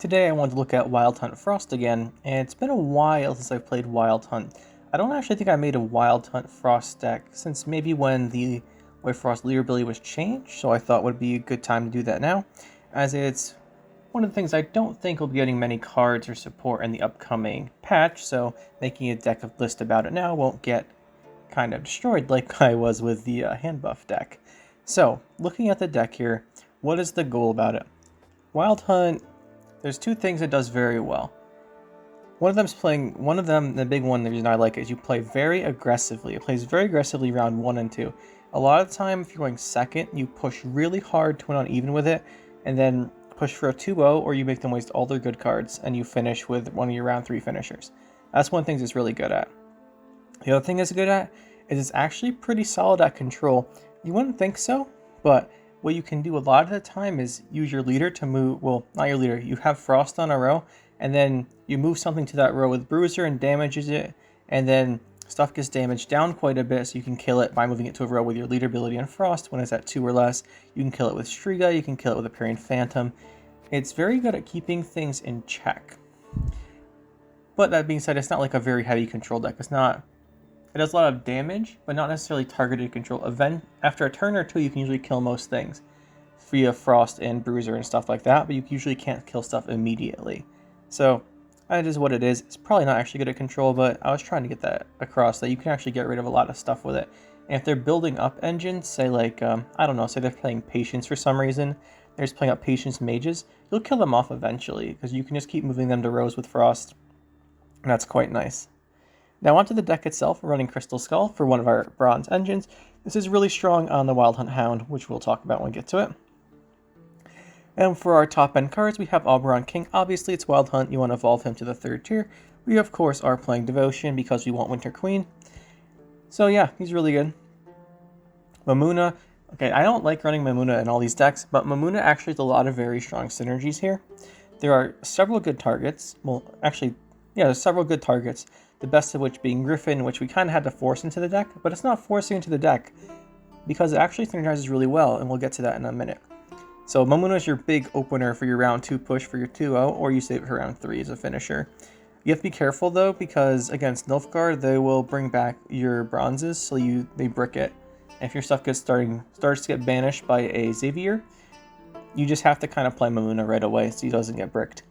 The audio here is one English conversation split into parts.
Today I wanted to look at Wild Hunt Frost again, and it's been a while since I've played Wild Hunt. I don't actually think I made a Wild Hunt Frost deck since maybe when the White Frost leader ability was changed, so I thought it would be a good time to do that now, as it's one of the things I don't think will be getting many cards or support in the upcoming patch, so making a deck list about it now won't get kind of destroyed like I was with the hand buff deck. So, looking at the deck here, what is the goal about it? Wild Hunt, there's two things it does very well. One of them, the big one, the reason I like it is you play very aggressively. It plays very aggressively round 1 and 2. A lot of the time, if you're going second, you push really hard to win on even with it, and then push for a 2-0, or you make them waste all their good cards, and you finish with one of your round 3 finishers. That's one thing it's really good at. The other thing it's good at is it's actually pretty solid at control. You wouldn't think so, but what you can do a lot of the time is use your leader to move, well, not your leader, you have Frost on a row, and then you move something to that row with Bruiser and damages it, and then stuff gets damaged down quite a bit, so you can kill it by moving it to a row with your leader ability and Frost. When it's at 2 or less, you can kill it with Striga, you can kill it with Appearing Phantom. It's very good at keeping things in check. But that being said, it's not like a very heavy control deck. It does a lot of damage, but not necessarily targeted control. After a turn or two, you can usually kill most things via Frost and Bruiser and stuff like that, but you usually can't kill stuff immediately. So that is what it is. It's probably not actually good at control, but I was trying to get that across, that you can actually get rid of a lot of stuff with it. And if they're building up engines, say like, I don't know, say they're playing Patience for some reason, they're just playing up Patience mages, you'll kill them off eventually, because you can just keep moving them to rows with Frost, and that's quite nice. Now onto the deck itself, we're running Crystal Skull for one of our bronze engines. This is really strong on the Wild Hunt Hound, which we'll talk about when we get to it. And for our top end cards, we have Oberon King. Obviously it's Wild Hunt, you want to evolve him to the 3rd tier. We of course are playing Devotion because we want Winter Queen. So yeah, he's really good. Mamuna. Okay, I don't like running Mamuna in all these decks, but Mamuna actually has a lot of very strong synergies here. There are several good targets. Well, actually, yeah, there's several good targets. The best of which being Griffin, which we kind of had to force into the deck, but it's not forcing into the deck because it actually synergizes really well, and we'll get to that in a minute. So Mamuna is your big opener for your round 2 push for your 2-0, or you save it for round 3 as a finisher. You have to be careful though, because against Nilfgaard, they will bring back your bronzes, so they brick it. And if your stuff starts to get banished by a Xavier, you just have to kind of play Mamuna right away so he doesn't get bricked.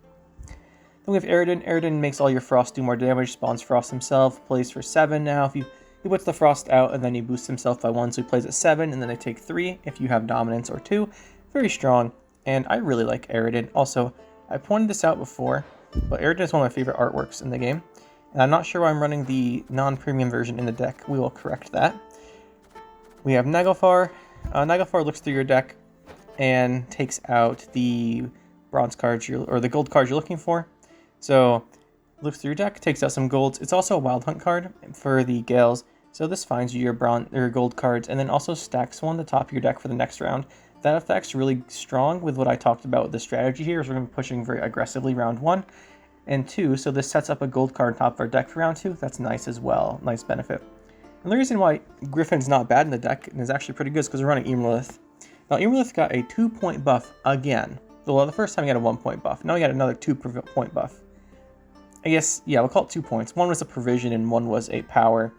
Then we have Aridin. Aridin makes all your Frost do more damage, spawns Frost himself, plays for 7 now. He puts the Frost out and then he boosts himself by 1, so he plays at 7, and then they take 3 if you have Dominance or 2. Very strong, and I really like Aridin. Also, I pointed this out before, but Aridin is one of my favorite artworks in the game, and I'm not sure why I'm running the non-premium version in the deck. We will correct that. We have Naglfar. Naglfar looks through your deck and takes out the bronze cards or the gold cards you're looking for. So, looks through your deck, takes out some golds. It's also a Wild Hunt card for the Gales, so this finds you your gold cards, and then also stacks one at the top of your deck for the next round. That effect's really strong with what I talked about with the strategy here, is we're going to be pushing very aggressively round 1 and 2, so this sets up a gold card on top of our deck for round 2. That's nice as well, nice benefit. And the reason why Griffin's not bad in the deck, and is actually pretty good, is because we're running Emerlith. Now Emerlith got a 2-point buff again. Well, the first time he got a 1-point buff, now he got another 2-point buff. I guess, yeah, we'll call it 2 points. One was a provision and one was a power.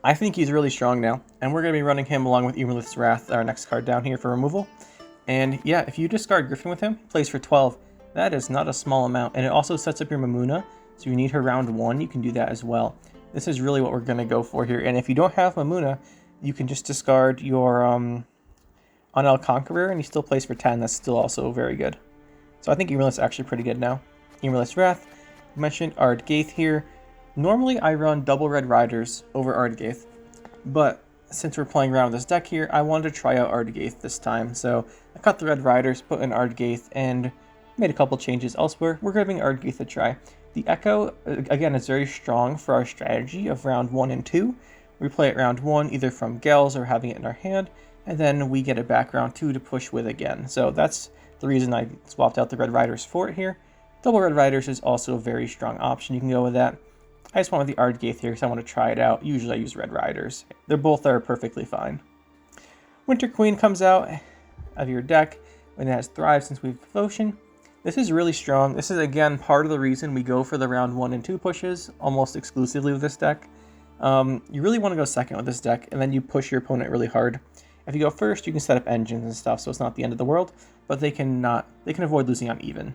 I think he's really strong now, and we're going to be running him along with Emerlith's Wrath, our next card down here for removal. And yeah, if you discard Griffin with him, he plays for 12. That is not a small amount, and it also sets up your Mamuna, so you need her round 1, you can do that as well. This is really what we're going to go for here, and if you don't have Mamuna, you can just discard your Unel Conqueror, and he still plays for 10, that's still also very good. So I think Emerlith's actually pretty good now. Emerlith's Wrath, I mentioned Ardgaith here. Normally I run double Red Riders over Ardgaith, but since we're playing around with this deck here, I wanted to try out Ardgaith this time. So I cut the Red Riders, put in Ardgaith, and made a couple changes elsewhere. We're giving Ardgaith a try. The Echo, again, is very strong for our strategy of round 1 and 2. We play it round 1 either from Gels or having it in our hand, and then we get it back round 2 to push with again. So that's the reason I swapped out the Red Riders for it here. Double Red Riders is also a very strong option. You can go with that. I just went with the Ardgaith here because I want to try it out. Usually I use Red Riders. They're both perfectly fine. Winter Queen comes out of your deck when it has Thrive since we've Devotion. This is really strong. This is, again, part of the reason we go for the round 1 and 2 pushes, almost exclusively with this deck. You really want to go second with this deck, and then you push your opponent really hard. If you go first, you can set up engines and stuff, so it's not the end of the world, but they can avoid losing on even.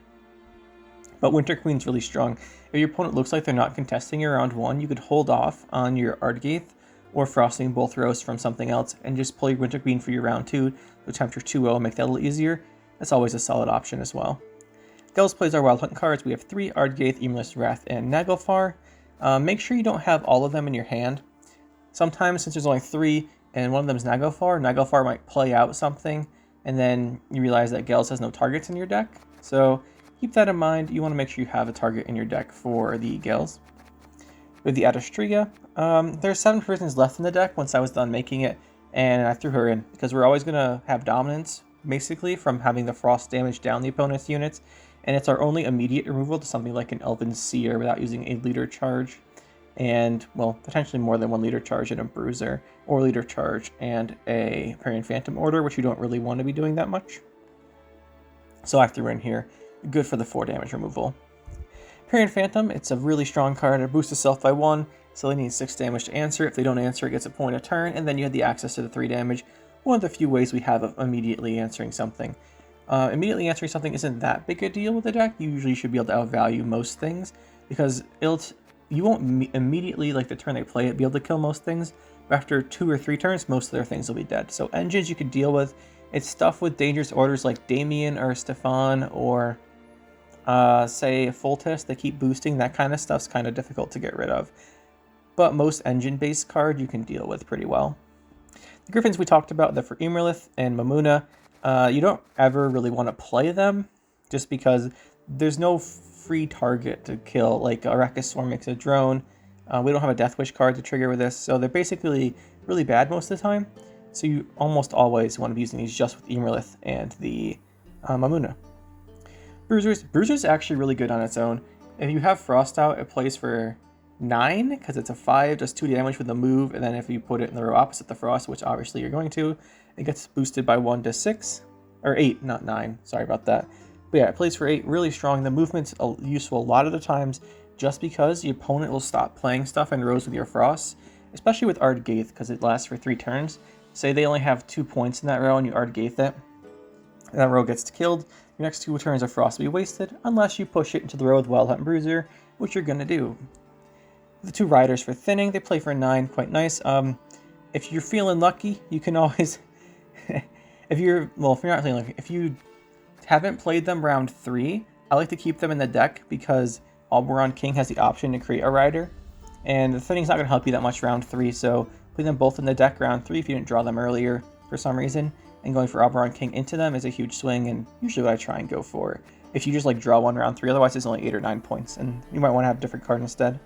But Winter Queen's really strong. If your opponent looks like they're not contesting your round 1, you could hold off on your Ardgaith or Frosting both rows from something else, and just pull your Winter Queen for your round 2 to attempt your 2-0 and make that a little easier. That's always a solid option as well. Gels plays our Wild Hunt cards. We have 3 Ardgaith, Emulous Wrath, and Naglfar. Make sure you don't have all of them in your hand. Sometimes, since there's only 3 and one of them is Naglfar might play out something, and then you realize that Gels has no targets in your deck. So keep that in mind. You want to make sure you have a target in your deck for the Gels. With the Adastria, there's 7 prisons left in the deck once I was done making it, and I threw her in because we're always going to have dominance, basically, from having the frost damage down the opponent's units, and it's our only immediate removal to something like an Elven Seer without using a leader charge, and, well, potentially more than 1 leader charge and a Bruiser, or leader charge and a Empyrean Phantom Order, which you don't really want to be doing that much. So I threw her in here. Good for the 4 damage removal. Empyrean Phantom, it's a really strong card. It boosts itself by 1, so they need 6 damage to answer. If they don't answer, it gets a point a turn, and then you have the access to the 3 damage. One of the few ways we have of immediately answering something. Immediately answering something isn't that big a deal with the deck. You usually should be able to outvalue most things, because you won't immediately, like the turn they play it, be able to kill most things. But after 2 or 3 turns, most of their things will be dead. So engines you could deal with. It's stuff with dangerous orders like Damien or Stefan or say Foltest. They keep boosting. That kind of stuff's kind of difficult to get rid of. But most engine-based card you can deal with pretty well. The Griffins we talked about, they're for Emerlith and Mamuna. You don't ever really want to play them just because there's no free target to kill, like Arachis Swarm makes a drone. We don't have a Death Wish card to trigger with this, so they're basically really bad most of the time. So you almost always want to be using these just with Emerlith and the Mamuna. Bruiser's actually really good on its own. If you have Frost out, it plays for 9, because it's a 5, does 2 damage with the move, and then if you put it in the row opposite the Frost, which obviously you're going to, it gets boosted by 1 to 6, or 8, not 9, sorry about that. But yeah, it plays for 8, really strong. The movement's useful a lot of the times, just because the opponent will stop playing stuff in rows with your Frost, especially with Ardgaith, because it lasts for 3 turns. Say they only have 2 points in that row and you Ardgaith it, and that row gets killed, your next 2 turns of Frost will be wasted, unless you push it into the row with Wild Hunt and Bruiser, which you're going to do. The 2 Riders for Thinning, they play for 9, quite nice. If you're feeling lucky, you can always... if you're not feeling lucky, if you haven't played them round 3, I like to keep them in the deck because Oberon King has the option to create a Rider, and the Thinning's not going to help you that much round 3, so putting them both in the deck round 3 if you didn't draw them earlier for some reason, and going for Oberon King into them is a huge swing, and usually what I try and go for. If you just like draw 1 round 3, otherwise it's only 8 or 9 points, and you might want to have a different card instead.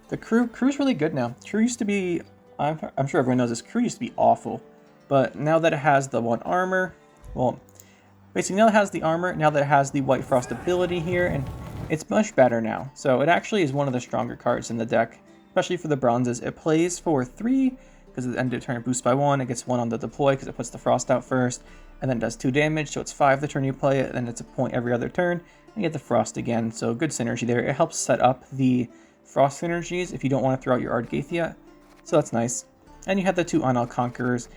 The Crew's really good now. Crew used to be, I'm sure everyone knows this, Crew used to be awful, but now that it has the 1 armor, well, basically now that it has the armor, now that it has the White Frost ability here, and it's much better now. So it actually is one of the stronger cards in the deck, especially for the bronzes. It plays for 3, because at the end of the turn it boosts by 1, it gets 1 on the deploy because it puts the Frost out first, and then does 2 damage, so it's 5 the turn you play it, and then it's a point every other turn, and you get the Frost again, so good synergy there. It helps set up the Frost synergies if you don't want to throw out your Ardgaith yet, so that's nice. And you have the 2 Unal Conquerors.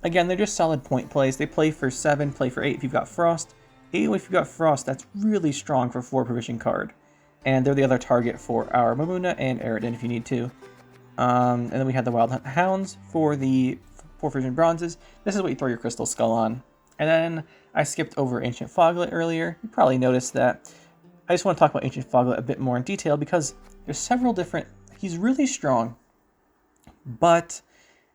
Again, they're just solid point plays. They play for 7, play for 8 if you've got Frost. 8 if you've got Frost, that's really strong for 4 provision card. And they're the other target for our Mamuna and Eridan if you need to. And then we have the Wild Hunt Hounds for the 4 provision bronzes. This is what you throw your Crystal Skull on. And then I skipped over Ancient Foglet earlier. You probably noticed that. I just want to talk about Ancient Foglet a bit more in detail because there's several different... He's really strong, but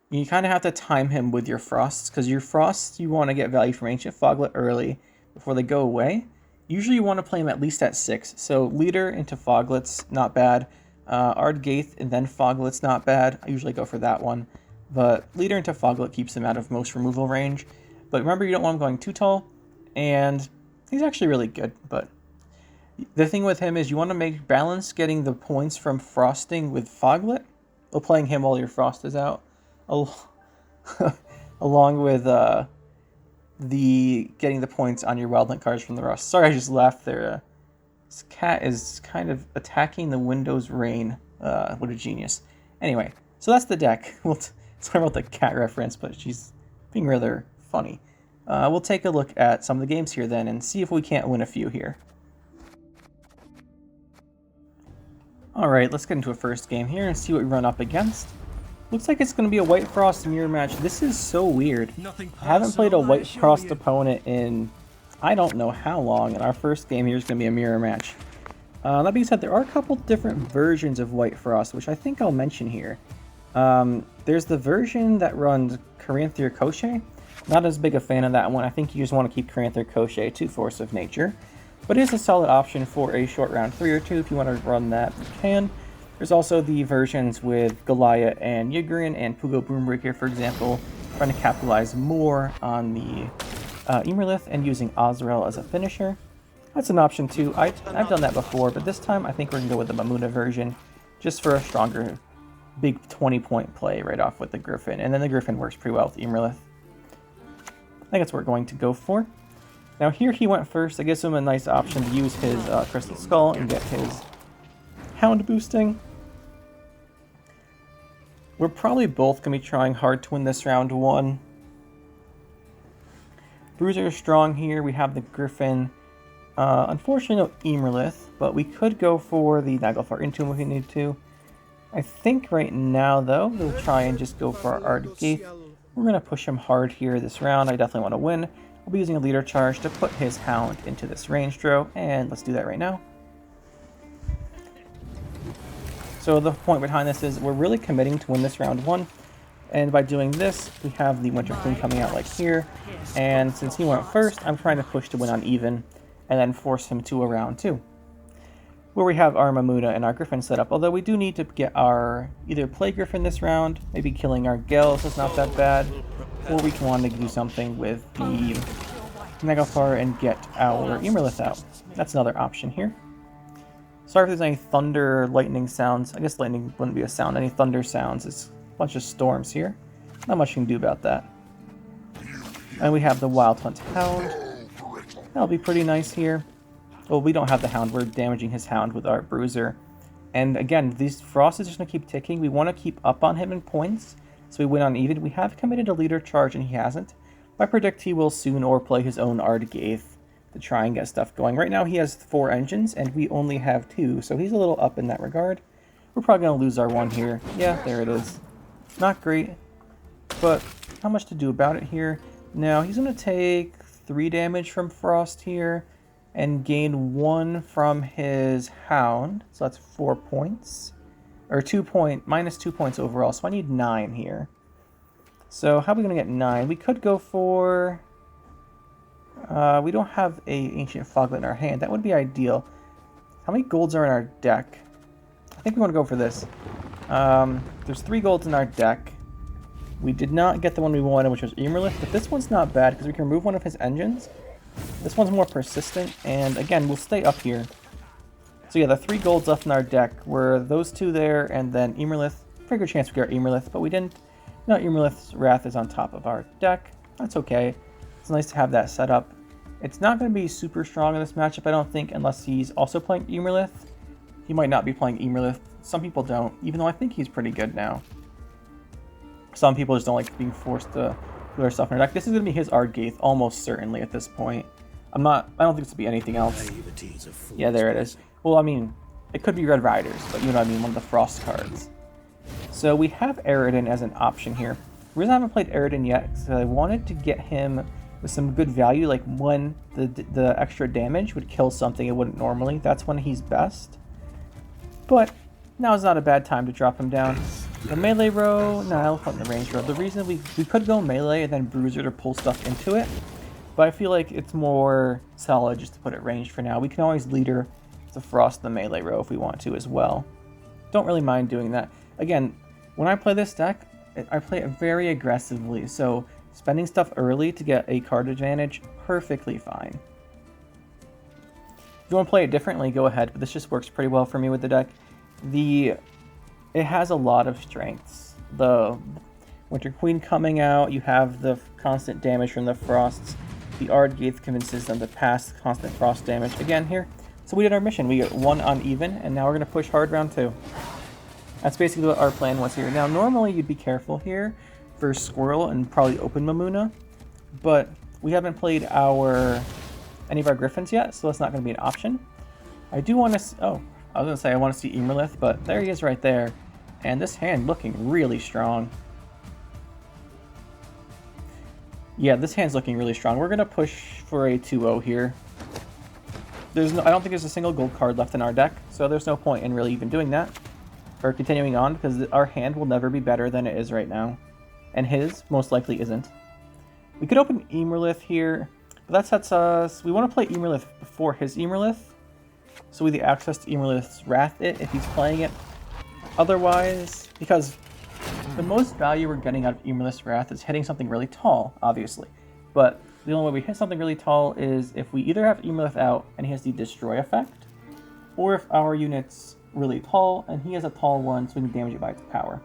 you kind of have to time him with your Frosts, because your Frosts, you want to get value from Ancient Foglet early before they go away. Usually you want to play him at least at 6, so Leader into Foglet's not bad. Ardgaith and then Foglet's not bad. I usually go for that one, but Leader into Foglet keeps him out of most removal range. But remember, you don't want him going too tall, and he's actually really good, but the thing with him is you want to make balance getting the points from Frosting with Foglet, or playing him while your Frost is out, along with the getting the points on your Wild Hunt cards from the Rust. Sorry, I just laughed there. This cat is kind of attacking the Windows Rain. What a genius. Anyway, so that's the deck. Sorry about the cat reference, but she's being rather funny. We'll take a look at some of the games here then and see if we can't win a few here. Alright, let's get into a first game here and see what we run up against. Looks like it's going to be a White Frost mirror match. This is so weird. I haven't played a White Frost opponent in I don't know how long, and our first game here is going to be a mirror match. That being said, there are a couple different versions of White Frost, which I think I'll mention here. There's the version that runs Caranthir Koshé. Not as big a fan of that one. I think you just want to keep Caranthir Koshé to Force of Nature. But it is a solid option for a short round 3 or 2 if you want to run that, you can. There's also the versions with Goliath and Ygritte and Pugo Broombreaker, for example, trying to capitalize more on the Emerlith and using Azrael as a finisher. That's an option too. I've done that before, but this time I think we're going to go with the Mamuna version, just for a stronger, big 20-point play right off with the Griffin. And then the Griffin works pretty well with Emerlith. I think that's what we're going to go for. Now here he went first. That gives him a nice option to use his Crystal Skull and get his Hound boosting. We're probably both going to be trying hard to win this round 1. Bruiser is strong here. We have the Griffin. Unfortunately, no Emerlith, but we could go for the Naglfar Entomb if we need to. I think right now, though, we'll try and just go for our Ardgaith. We're going to push him hard here this round. I definitely want to win. We'll be using a leader charge to put his Hound into this range throw, and let's do that right now. So the point behind this is we're really committing to win this round 1. And by doing this, we have the Winter Queen coming out like here. And since he went first, I'm trying to push to win on even, and then force him to a round 2. Where we have our Mamuna and our Griffin set up. Although we do need to get our either play Griffin this round, maybe killing our Gale, so it's not that bad. Or we can want to do something with the Naglfar and get our Emerlith out. That's another option here. Sorry if there's any thunder, lightning sounds. I guess lightning wouldn't be a sound. Any thunder sounds. It's a bunch of storms here. Not much you can do about that. And we have the Wild Hunt Hound. That'll be pretty nice here. Well, we don't have the Hound. We're damaging his Hound with our Bruiser. And again, these Frost is just going to keep ticking. We want to keep up on him in points, so we win on even. We have committed a leader charge, and he hasn't. I predict he will soon overplay his own Ardgaith to try and get stuff going. Right now he has 4 engines, and we only have 2, so he's a little up in that regard. We're probably going to lose our 1 here. Yeah, there it is. Not great, but not much to do about it here. Now, he's going to take 3 damage from Frost here, and gain 1 from his Hound, so that's 4 points. Or minus 2 points overall, so I need 9 here. So how are we going to get 9? We could go for... we don't have a Ancient Foglet in our hand. That would be ideal. How many golds are in our deck? I think we want to go for this. There's 3 golds in our deck. We did not get the one we wanted, which was Emerlith, but this one's not bad because we can remove one of his engines. This one's more persistent, and again, we'll stay up here. So yeah, the 3 golds left in our deck were those 2 there, and then Emerlith. Pretty good chance we get Emerlith, but we didn't. No, Emerlith's Wrath is on top of our deck. That's okay. It's nice to have that set up. It's not going to be super strong in this matchup, I don't think, unless he's also playing Emerlith. He might not be playing Emerlith. Some people don't, even though I think he's pretty good now. Some people just don't like being forced to do their stuff in their deck. This is going to be his Ardgaith, almost certainly at this point. I don't think it's to be anything else. Yeah, there it is. Well, I mean, it could be Red Riders, but you know what I mean, one of the Frost cards. So we have Aridin as an option here. The reason I haven't played Aridin yet is because I wanted to get him with some good value, like when the extra damage would kill something it wouldn't normally. That's when he's best. But now is not a bad time to drop him down. The melee row, no, I'll put in the range row. The reason we could go melee and then Bruiser to pull stuff into it, but I feel like it's more solid just to put it ranged for now. We can always leader to Frost the melee row if we want to as well. Don't really mind doing that. Again, when I play this deck, I play it very aggressively, so spending stuff early to get a card advantage, perfectly fine. If you want to play it differently, go ahead, but this just works pretty well for me with the deck. It has a lot of strengths. The Winter Queen coming out, you have the constant damage from the Frosts. the Ardgaith convinces them to pass constant frost damage again here. So we did our mission. We get 1 uneven, and now we're going to push hard round 2. That's basically what our plan was here. Now, normally you'd be careful here for Squirrel and probably open Mamuna, but we haven't played any of our Griffins yet, so that's not going to be an option. I do want to... Oh, I was going to say I want to see Emerlith, but there he is right there. And this hand looking really strong. Yeah, this hand's looking really strong. We're going to push for a 2-0 here. I don't think there's a single gold card left in our deck, so there's no point in really even doing that. Or continuing on, because our hand will never be better than it is right now. And his most likely isn't. We could open Emerlith here, but that sets us... We want to play Emerlith before his Emerlith, so we have the access to Emerlith's Wrath It if he's playing it. Otherwise, because the most value we're getting out of Emerlith's Wrath is hitting something really tall, obviously. But the only way we hit something really tall is if we either have Emerlith out and he has the Destroy effect, or if our unit's really tall and he has a tall one so we can damage it by its power.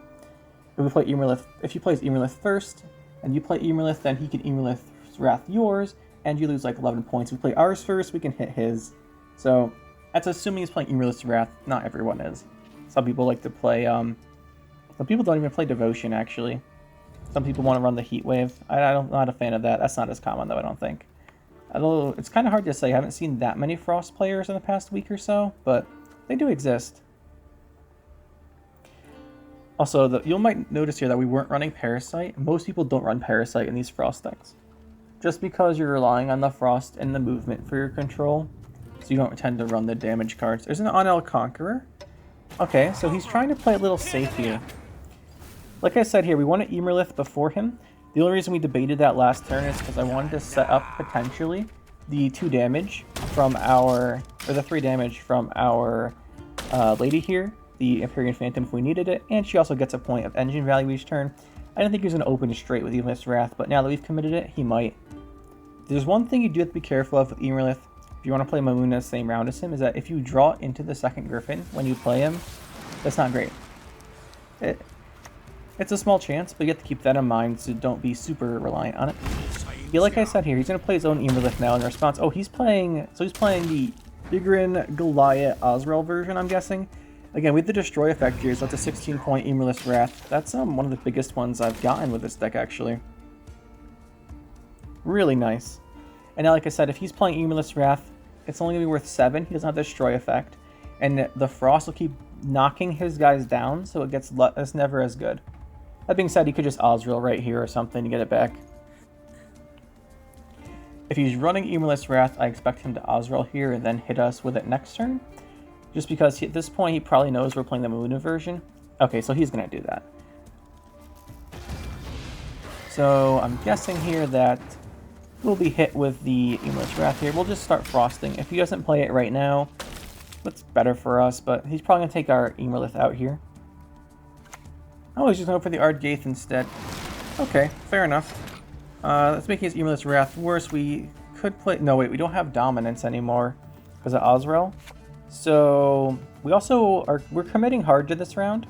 If we play Emerlith, if he plays Emerlith first, and you play Emerlith, then he can Emerlith's Wrath yours, and you lose like 11 points. If we play ours first, we can hit his. So that's assuming he's playing Emerlith's Wrath. Not everyone is. Some people like to play, some people don't even play Devotion, actually. Some people want to run the Heat Wave. I'm not a fan of that. That's not as common, though, I don't think. Although, it's kind of hard to say. I haven't seen that many Frost players in the past week or so, but they do exist. Also, you might notice here that we weren't running Parasite. Most people don't run Parasite in these Frost decks. Just because you're relying on the Frost and the movement for your control, so you don't tend to run the damage cards. There's an Onel Conqueror. Okay, so he's trying to play a little safe here. Like I said here, we want to Emerlith before him. The only reason we debated that last turn is because I wanted to set up, potentially, the 2 damage from our... or the 3 damage from our lady here, the Empyrean Phantom, if we needed it, and she also gets a point of engine value each turn. I didn't think he was going to open straight with Emerlith's Wrath, but now that we've committed it, he might. There's one thing you do have to be careful of with Emerlith, if you want to play Mamuna the same round as him, is that if you draw into the second Griffin when you play him, that's not great. It's a small chance, but you have to keep that in mind, so don't be super reliant on it. Yeah, like I said here, he's going to play his own Emerlith now in response. Oh, he's playing the Igrin Goliath Osrel version, I'm guessing. Again, with the Destroy effect here, so that's a 16-point Emerlith's Wrath. That's one of the biggest ones I've gotten with this deck, actually. Really nice. And now, like I said, if he's playing Emerlith's Wrath, it's only going to be worth 7. He doesn't have the Destroy effect. And the Frost will keep knocking his guys down, so it's never as good. That being said, he could just Osril right here or something to get it back. If he's running Emerlith's Wrath, I expect him to Osril here and then hit us with it next turn. Just because at this point, he probably knows we're playing the Mamuna version. Okay, so he's going to do that. So I'm guessing here that we'll be hit with the Emerlith's Wrath here. We'll just start frosting. If he doesn't play it right now, that's better for us, but he's probably going to take our Emerlith out here. Oh, he's just going for the Ardgaith instead. Okay, fair enough. That's making his Emerlith's Wrath worse. We could play... No, wait, we don't have Dominance anymore because of Osrel. So we're committing hard to this round.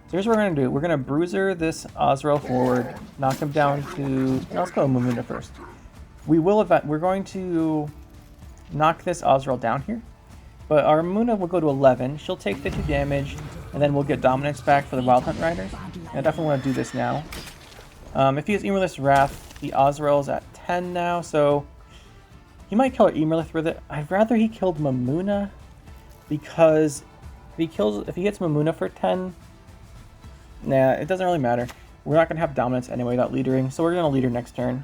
So here's what we're going to do. We're going to Bruiser this Osrel forward, knock him down to... No, let's go Mamuna first. We're going to knock this Osrel down here. But our Mamuna will go to 11. She'll take the 2 damage, and then we'll get Dominance back for the Wild Hunt Riders. And I definitely want to do this now. If he has Emerlith's Wrath, the Osrel's at 10 now, so he might kill our Emerlith with it. I'd rather he killed Mamuna, because if he hits Mamuna for 10, nah, it doesn't really matter. We're not going to have Dominance anyway without leadering, so we're going to leader next turn.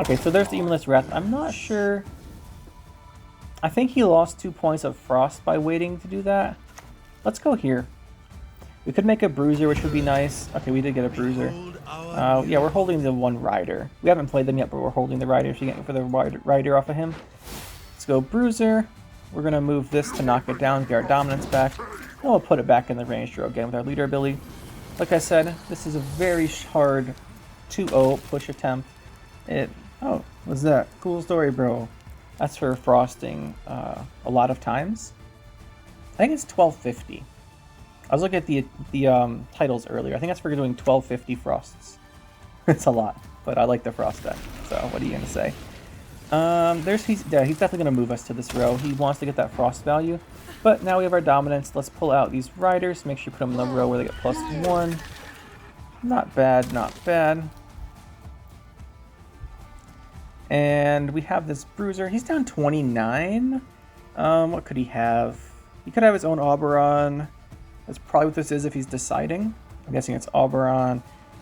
Okay, so there's the Emerlith's Wrath. I'm not sure... I think he lost 2 points of Frost by waiting to do that. Let's go here. We could make a Bruiser, which would be nice. Okay, we did get a Bruiser. Yeah, we're holding the 1 Rider. We haven't played them yet, but we're holding the Rider so you get for the Rider off of him. Let's go Bruiser. We're going to move this to knock it down, get our Dominance back. And we'll put it back in the range draw again with our Leader ability. Like I said, this is a very hard 2-0 push attempt. Oh, what's that? Cool story, bro. That's for frosting a lot of times. I think it's 1250. I was looking at the titles earlier. I think that's for doing 1250 frosts. It's a lot, but I like the Frost deck. So what are you gonna say? He's definitely gonna move us to this row. He wants to get that Frost value, but now we have our dominance. Let's pull out these riders. Make sure you put them in the row where they get +1. Not bad, not bad. And we have this Bruiser. He's down 29. What could he have? He could have his own Oberon. That's probably what this is if he's deciding. I'm guessing it's Oberon.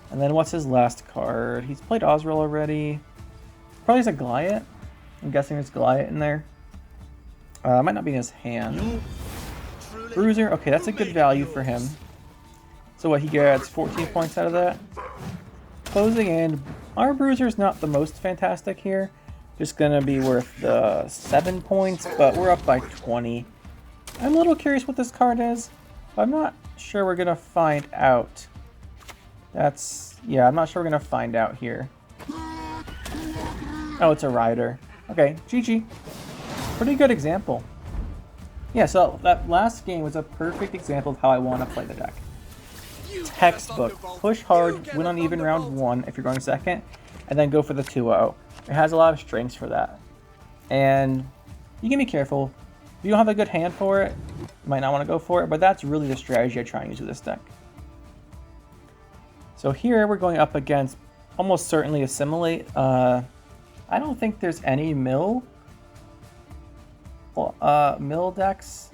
And then what's his last card? He's played Osriel already. Probably has a Goliath. I'm guessing there's Goliath in there. Might not be in his hand. Bruiser. Okay, that's a good value for him. So what, he gets 14 points out of that? Closing in. Our Bruiser is not the most fantastic here. Just gonna be worth the 7 points, but we're up by 20. I'm a little curious what this card is, but I'm not sure we're gonna find out. I'm not sure we're gonna find out here. Oh, it's a rider. Okay, GG. Pretty good example. Yeah, so that last game was a perfect example of how I want to play the deck. Textbook. Push hard, win on even round 1 if you're going second, and then go for the 2-0. It has a lot of strengths for that. And you can be careful. If you don't have a good hand for it, you might not want to go for it, but that's really the strategy I try and use with this deck. So here we're going up against almost certainly Assimilate. I don't think there's any mill decks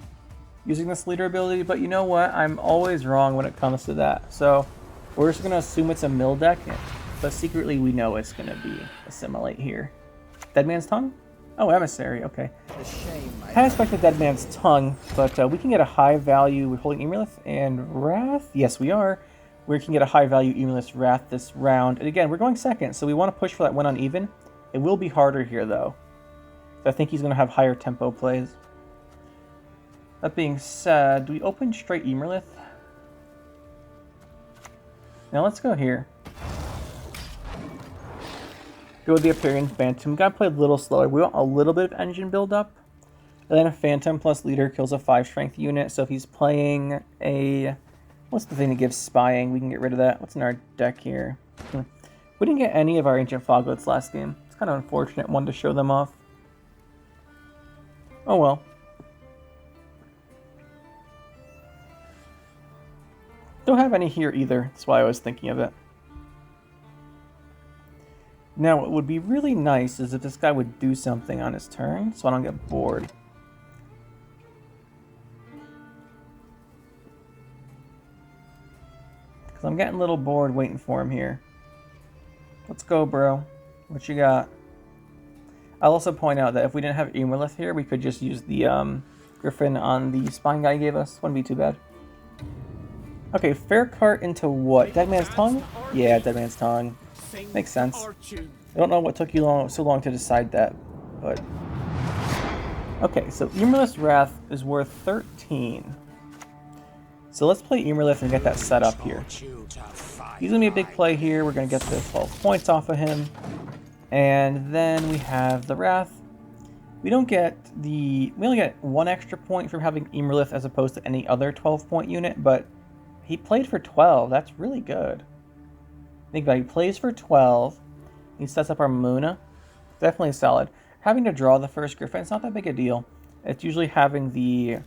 using this leader ability, but you know what? I'm always wrong when it comes to that. So we're just going to assume it's a mill deck, but secretly we know it's going to be Assimilate here. Dead Man's Tongue? Oh, Emissary, okay. I kind of expected Dead Man's Tongue, but we can get a high value. We're holding Emulith and Wrath. Yes, we are. We can get a high value Emulith Wrath this round. And again, we're going second, so we want to push for that win on even. It will be harder here, though. I think he's going to have higher tempo plays. That being said, do we open straight Emerlith? Now let's go here. Go with the Aperian Phantom. We gotta play a little slower. We want a little bit of engine build up. And then a Phantom plus leader kills a 5 strength unit. So if he's playing a... What's the thing that gives spying? We can get rid of that. What's in our deck here? We didn't get any of our Ancient Foglets last game. It's kind of unfortunate one to show them off. Oh well. Don't have any here either. That's why I was thinking of it. Now, what would be really nice is if this guy would do something on his turn, so I don't get bored. Because I'm getting a little bored waiting for him here. Let's go, bro. What you got? I'll also point out that if we didn't have Emerlith here, we could just use the Griffin on the Spine guy he gave us. Wouldn't be too bad. Okay, fair cart into what? Dead Man's Tongue? Yeah, Dead Man's Tongue. Makes sense. I don't know what took you so long to decide that, but... Okay, so Emerlith's Wrath is worth 13. So let's play Emerlith and get that set up here. He's going to be a big play here. We're going to get the 12 points off of him. And then we have the Wrath. We only get 1 extra point from having Emerlith as opposed to any other 12-point unit, but he played for 12. That's really good. Think about it. He plays for 12. He sets up our Muna. Definitely solid. Having to draw the first Griffin, it's not that big a deal. It's usually having the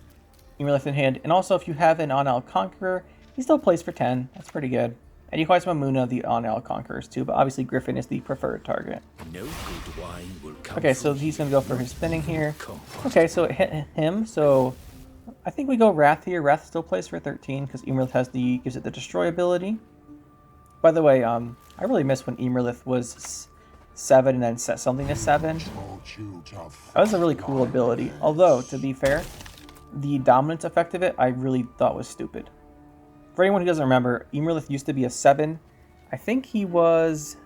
Emerlith in hand. And also, if you have an On-Al Conqueror, he still plays for 10. That's pretty good. And you can always have Muna, the On-Al Conquerors too, but obviously Griffin is the preferred target. No good wine will come. Okay, so he's going to go for his spinning here. Okay, so it hit him, so I think we go Wrath here. Wrath still plays for 13 because Emerlith gives it the Destroy ability. By the way, I really miss when Emerlith was 7 and then set something to 7. That was a really cool ability. Although, to be fair, the dominance effect of it I really thought was stupid. For anyone who doesn't remember, Emerlith used to be a 7. I think he was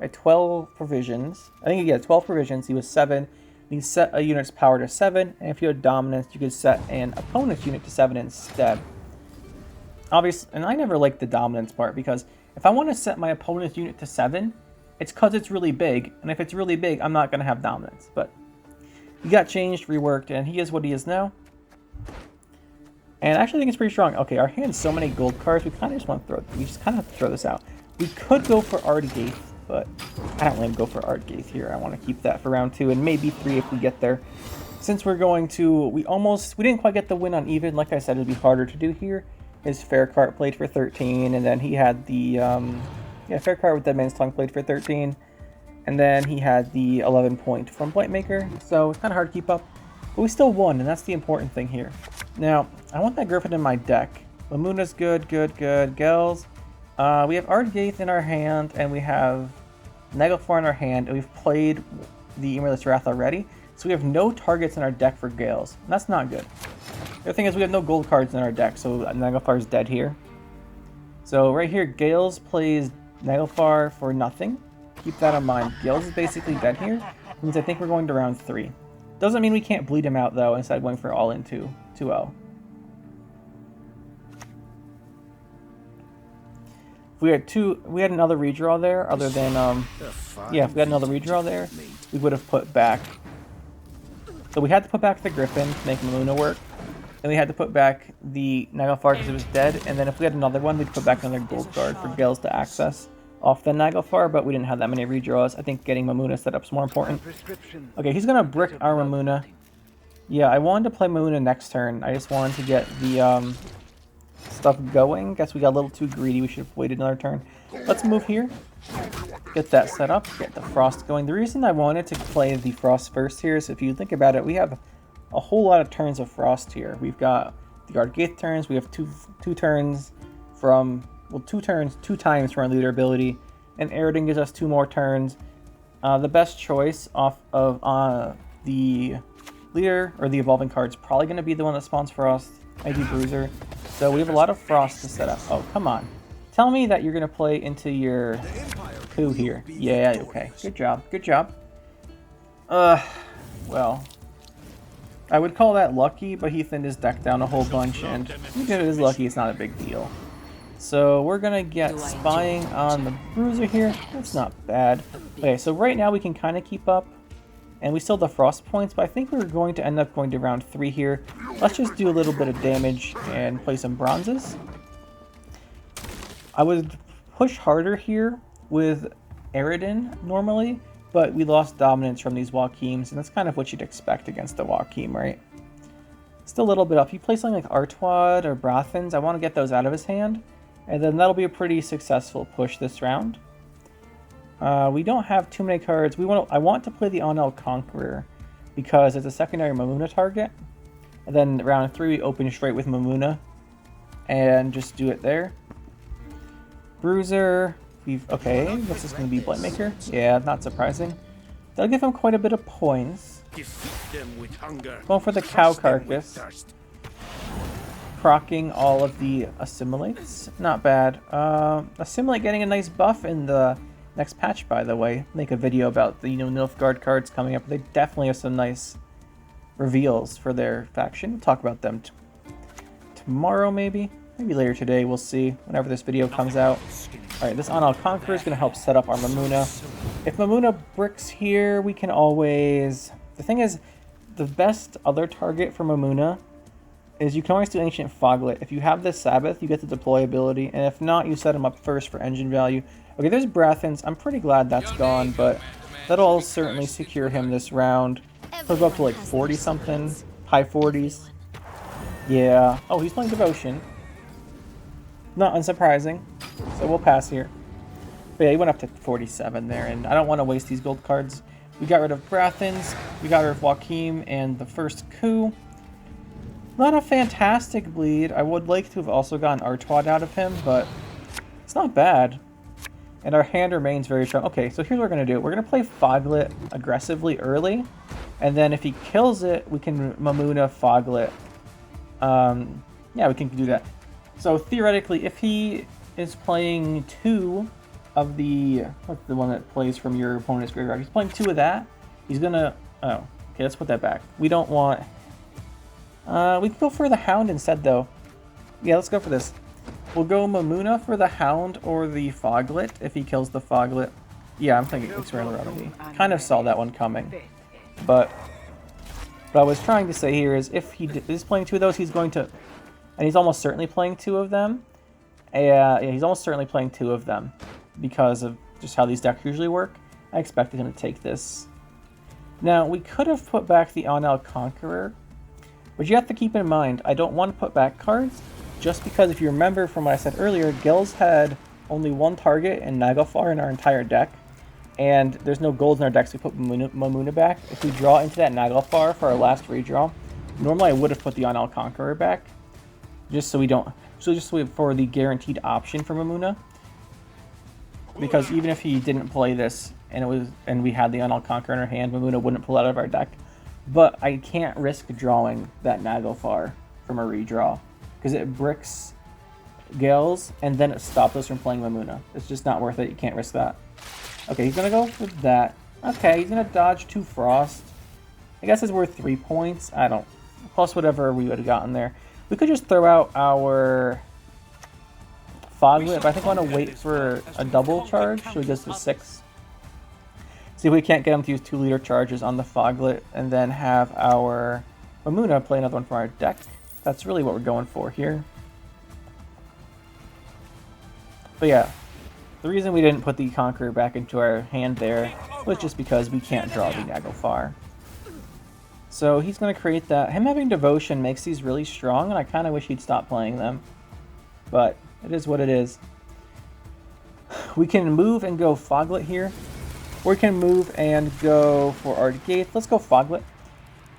at 12 provisions. I think he had 12 provisions. He was 7. You set a unit's power to 7, and if you had dominance, you could set an opponent's unit to 7 instead. Obviously, and I never liked the dominance part because if I want to set my opponent's unit to 7, it's because it's really big, and if it's really big, I'm not going to have dominance. But he got changed, reworked, and he is what he is now. And I actually think it's pretty strong. Okay, our hand's so many gold cards, we kind of just want to throw. We just kind of have to throw this out. We could go for Arctic Eighth but I don't want to go for Artgaith here. I want to keep that for round 2 and maybe 3 if we get there. Since we're going to, we didn't quite get the win on even. Like I said, it'd be harder to do here. His Faircart played for 13, and then he had the, Faircart with Dead Man's Tongue played for 13. And then he had the 11 point from Blightmaker, so it's kind of hard to keep up. But we still won, and that's the important thing here. Now, I want that Griffin in my deck. Mamuna's good. Gels. We have Artgaith in our hand, and we have Naglfar in our hand, and we've played the Emerless Wrath already. So we have no targets in our deck for Gales. And that's not good. The other thing is we have no gold cards in our deck, so Naglfar's dead here. So right here, Gales plays Naglfar for nothing. Keep that in mind. Gales is basically dead here. Means I think we're going to round 3. Doesn't mean we can't bleed him out though, instead of going for all in 2-0. If we had another redraw there, other than if we had another redraw there, we would have put back. So we had to put back the Griffin to make Mamuna work. Then we had to put back the Naglfar because it was dead, and then if we had another one, we'd put back another gold card for Gales to access off the Naglfar, but we didn't have that many redraws. I think getting Mamuna set up is more important. Okay, he's gonna brick our Mamuna. Yeah, I wanted to play Mamuna next turn. I just wanted to get the stuff going. Guess we got a little too greedy. We should have waited another turn. Let's move here. Get that set up. Get the Frost going. The reason I wanted to play the Frost first here is if you think about it, we have a whole lot of turns of Frost here. We've got the Artgaith turns. We have two turns from... Well, 2 times for our leader ability, and Aridin gives us 2 more turns. The best choice off of the leader or the evolving card is probably going to be the one that spawns Frost, maybe Bruiser. So we have a lot of Frost to set up. Oh, come on. Tell me that you're going to play into your coup here. Yeah, okay. Good job. Well, I would call that lucky, but he thinned his deck down a whole bunch, and even if it is lucky, it's not a big deal. So we're gonna get spying on the Bruiser here. That's not bad. Okay, so right now we can kind of keep up, and we still have the Frost points, but I think we're going to end up going to round 3 here. Let's just do a little bit of damage and play some bronzes. I would push harder here with Aridin normally, but we lost dominance from these Wakims, and that's kind of what you'd expect against the Wakim, right? Still a little bit up. You play something like Artwad or Brothans, I want to get those out of his hand. And then that'll be a pretty successful push this round. We don't have too many cards. I want to play the Onel Conqueror because it's a secondary Mamuna target. And then round 3 we open straight with Mamuna and just do it there. Bruiser, okay, what's this going to be? Blightmaker? Yeah, not surprising. That'll give him quite a bit of points. Going for the Cow Carcass. Procking all of the Assimilates. Not bad. Assimilate getting a nice buff in the next patch, by the way. Make a video about the Nilfgaard cards coming up. They definitely have some nice reveals for their faction. We'll talk about them tomorrow, maybe later today. We'll see whenever this video comes out. Alright, this Onel Conqueror is going to help set up our Mamuna. If Mamuna bricks here, we can always... The thing is, the best other target for Mamuna is you can always do Ancient Foglet. If you have this Sabbath, you get the deploy ability, and if not, you set him up first for engine value. Okay, there's Brathans. I'm pretty glad that's gone, but that'll certainly secure him this round. He'll go up to like 40-something, high 40s. Yeah. Oh, he's playing Devotion. Not unsurprising, so we'll pass here. But yeah, he went up to 47 there, and I don't want to waste these gold cards. We got rid of Brathans, we got rid of Wakim, and the first coup. Not a fantastic bleed. I would like to have also gotten Artwad out of him, but it's not bad. And our hand remains very strong. Okay, so here's what we're going to do. We're going to play Foglet aggressively early, and then if he kills it, we can Mamuna Foglet. Yeah, we can do that. So theoretically, if he is playing 2 of the... What's the one that plays from your opponent's graveyard? He's playing 2 of that. He's going to... Oh, okay, let's put that back. We don't want... we can go for the Hound instead, though. Yeah, let's go for this. We'll go Mamuna for the Hound or the Foglet if he kills the Foglet. Yeah, I'm thinking External Remedy. Kind of saw that one coming. But what I was trying to say here is if he is playing 2 of those, he's going to... And he's almost certainly playing 2 of them. Yeah, he's almost certainly playing 2 of them because of just how these decks usually work. I expected him to take this. Now, we could have put back the Onel Conqueror, but you have to keep in mind, I don't want to put back cards, just because if you remember from what I said earlier, Gil's had only one target in Naglfar in our entire deck, and there's no gold in our deck, so we put Mamuna back. If we draw into that Naglfar for our last redraw, normally I would have put the Onel Conqueror back, just so we don't, just so we have for the guaranteed option for Mamuna. Because even if he didn't play this and we had the Onel Conqueror in our hand, Mamuna wouldn't pull out of our deck. But I can't risk drawing that Naglfar from a redraw because it bricks Gales and then it stops us from playing Mamuna. It's just not worth it. You can't risk that. Okay, he's gonna go for that. Okay, he's gonna dodge 2 Frost. I guess it's worth 3 points. I don't. Plus whatever we would have gotten there. We could just throw out our Foglet, but I think I want to wait for a double charge, so he goes to 6. See if we can't get him to use 2 leader charges on the Foglet, and then have our Mamuna play another one from our deck. That's really what we're going for here. But yeah, the reason we didn't put the Conqueror back into our hand there was just because we can't draw the Naglfar. So he's going to create that. Him having Devotion makes these really strong, and I kind of wish he'd stop playing them. But it is what it is. We can move and go Foglet here. Or we can move and go for Ardgaith. Let's go Foglet.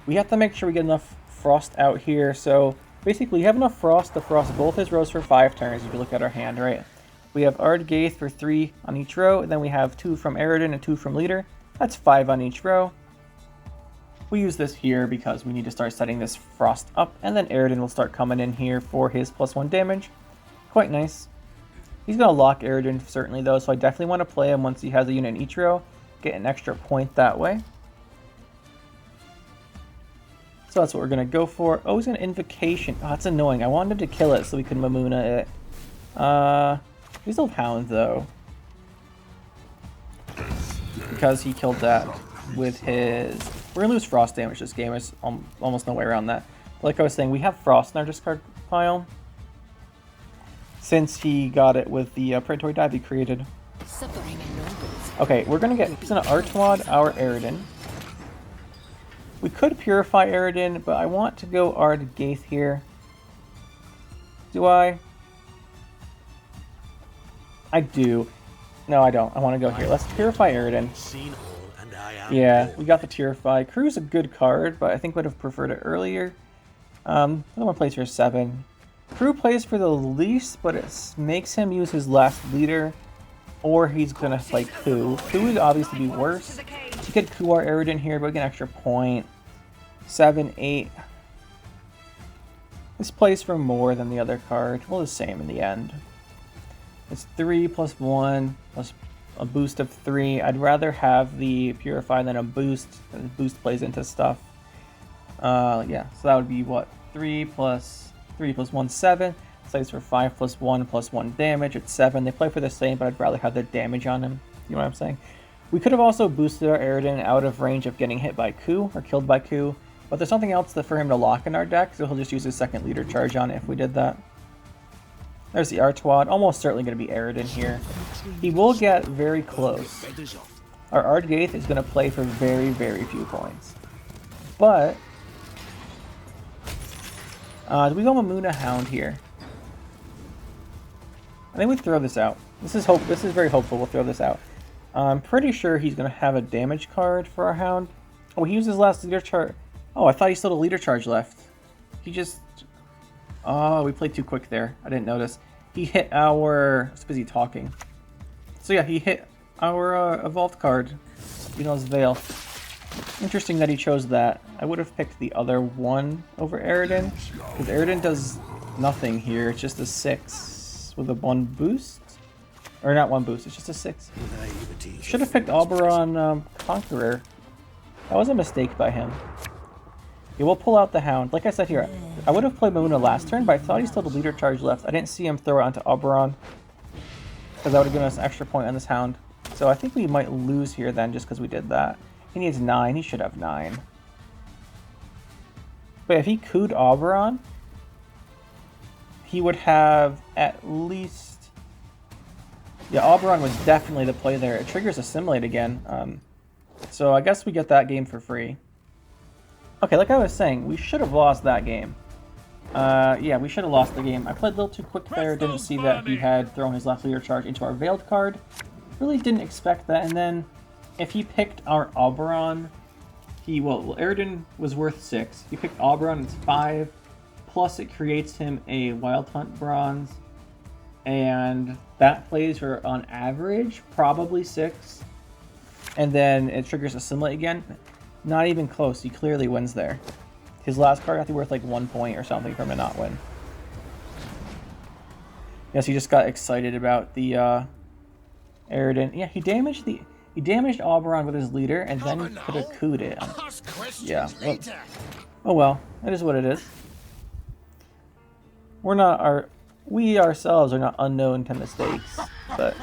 We have to make sure we get enough Frost out here. So basically, we have enough Frost to frost both his rows for 5 turns if you look at our hand, right? We have Ardgaith for 3 on each row. And then we have 2 from Aridin and 2 from Leader. That's 5 on each row. We use this here because we need to start setting this Frost up. And then Aridin will start coming in here for his +1 damage. Quite nice. He's going to lock Aridin certainly though, so I definitely want to play him once he has a unit in each row. Get an extra point that way. So that's what we're going to go for. Oh, he's going to Invocation. Oh, that's annoying. I wanted to kill it so we could Mamuna it. We still Hound though. Because he killed that with his... We're going to lose Frost damage this game. There's almost no way around that. But like I was saying, we have Frost in our discard pile. Since he got it with the Predatory Dive he created. Okay, we're gonna get, he's gonna Artwad our Aridin. We could Purify Aridin, but I want to go Ardgaith here. Do I? I do. No, I don't. I want to go here. Let's Purify Aridin. Yeah, we got the Purify. Crew's a good card, but I think would have preferred it earlier. Another one plays for 7. Crew plays for the least, but it makes him use his last leader, or he's gonna play Coup. Coup would obviously be worse. You could Coup our Aridin here, but we get an extra point. 7, 8. This plays for more than the other card. Well, the same in the end. It's 3 + 1 plus a boost of 3. I'd rather have the Purify than a boost. And boost plays into stuff. Yeah, so that would be what? 3 + 1, 7. Plays for 5 + 1 + 1 damage. It's 7. They play for the same, but I'd rather have the damage on him. You know what I'm saying? We could have also boosted our Aridin out of range of getting hit by Coup or killed by Coup, but there's something else for him to lock in our deck, so he'll just use his second leader charge on it if we did that. There's the Artwad. Almost certainly going to be Aridin here. He will get very close. Our Ardgaith is going to play for very, very few points. But do we go Mamuna Hound here? I think we throw this out. This is very hopeful. We'll throw this out. I'm pretty sure he's going to have a damage card for our Hound. Oh, he used his last leader charge. Oh, I thought he still had a leader charge left. He just... Oh, we played too quick there. I didn't notice. He hit our... I was busy talking. So yeah, he hit our evolved card. You know, his Veil. Interesting that he chose that. I would have picked the other one over Aridin, because Aridin does nothing here. It's just a 6 with a 1 boost. Or not 1 boost, it's just a 6. Should have picked Oberon Conqueror. That was a mistake by him. Yeah, we'll pull out the Hound. Like I said here, I would have played Mamuna last turn, but I thought he still had a leader charge left. I didn't see him throw it onto Oberon, because that would have given us an extra point on this Hound. So I think we might lose here then, just because we did that. He needs 9. He should have 9. But if he cooed Oberon, he would have at least Yeah, Oberon was definitely the play there. It triggers Assimilate again. So I guess we get that game for free. Okay, like I was saying, we should have lost that game. Yeah, we should have lost the game. I played a little too quick there, didn't see that he had thrown his last leader charge into our Veiled card. Really didn't expect that, and then if he picked our Oberon, well, Eridan was worth 6. He picked Oberon, it's 5, plus it creates him a Wild Hunt Bronze, and that plays for, on average, probably 6. And then it triggers Assimilate again. Not even close, he clearly wins there. His last card had to be worth like 1 point or something for him to not win. Yes, he just got excited about the Eridan. Yeah, he damaged Oberon with his leader and then put a coup it. Yeah. Well, oh well, it is what it is. We ourselves are not unknown to mistakes, but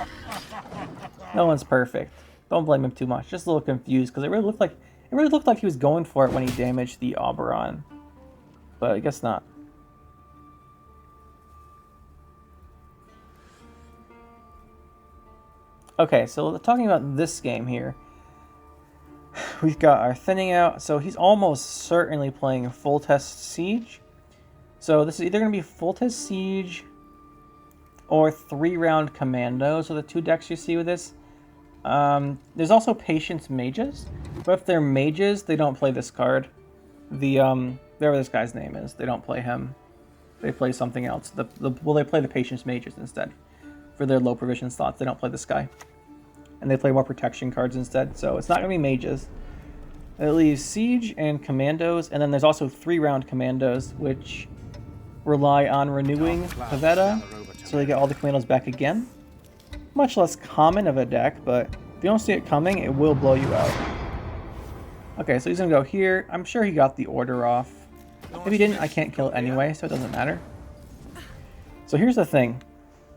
no one's perfect. Don't blame him too much. Just a little confused because it really looked like he was going for it when he damaged the Oberon, but I guess not. Okay, so talking about this game here, we've got our thinning out. So he's almost certainly playing Foltest Siege. So this is either going to be Foltest Siege or 3-round Commandos. So the 2 decks you see with this. There's also Patience Mages, but if they're mages, they don't play this card. Whatever this guy's name is, they don't play him. They play something else. Well, they play the Patience Mages instead. For their low provision slots, they don't play this guy. And they play more protection cards instead, so it's not going to be mages. It leaves Siege and Commandos, and then there's also 3-round Commandos, which rely on renewing Pavetta, so they get all the Commandos back again. Much less common of a deck, but if you don't see it coming, it will blow you out. Okay, so he's going to go here. I'm sure he got the order off. If he didn't, I can't kill it anyway, so it doesn't matter. So here's the thing.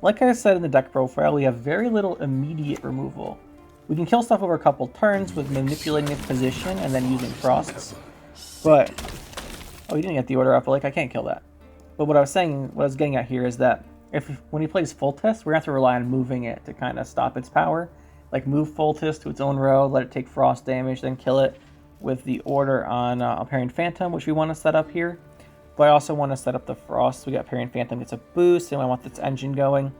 Like I said in the deck profile, we have very little immediate removal. We can kill stuff over a couple turns with manipulating its position and then using frosts. But, oh, he didn't get the order off, but like, I can't kill that. But what I was getting at here is that when he plays Foltest, we're going to have to rely on moving it to kind of stop its power. Like, move Foltest to its own row, let it take frost damage, then kill it with the order on Empyrean Phantom, which we want to set up here. But I also want to set up the frost. We got Empyrean Phantom gets a boost, and I want this engine going.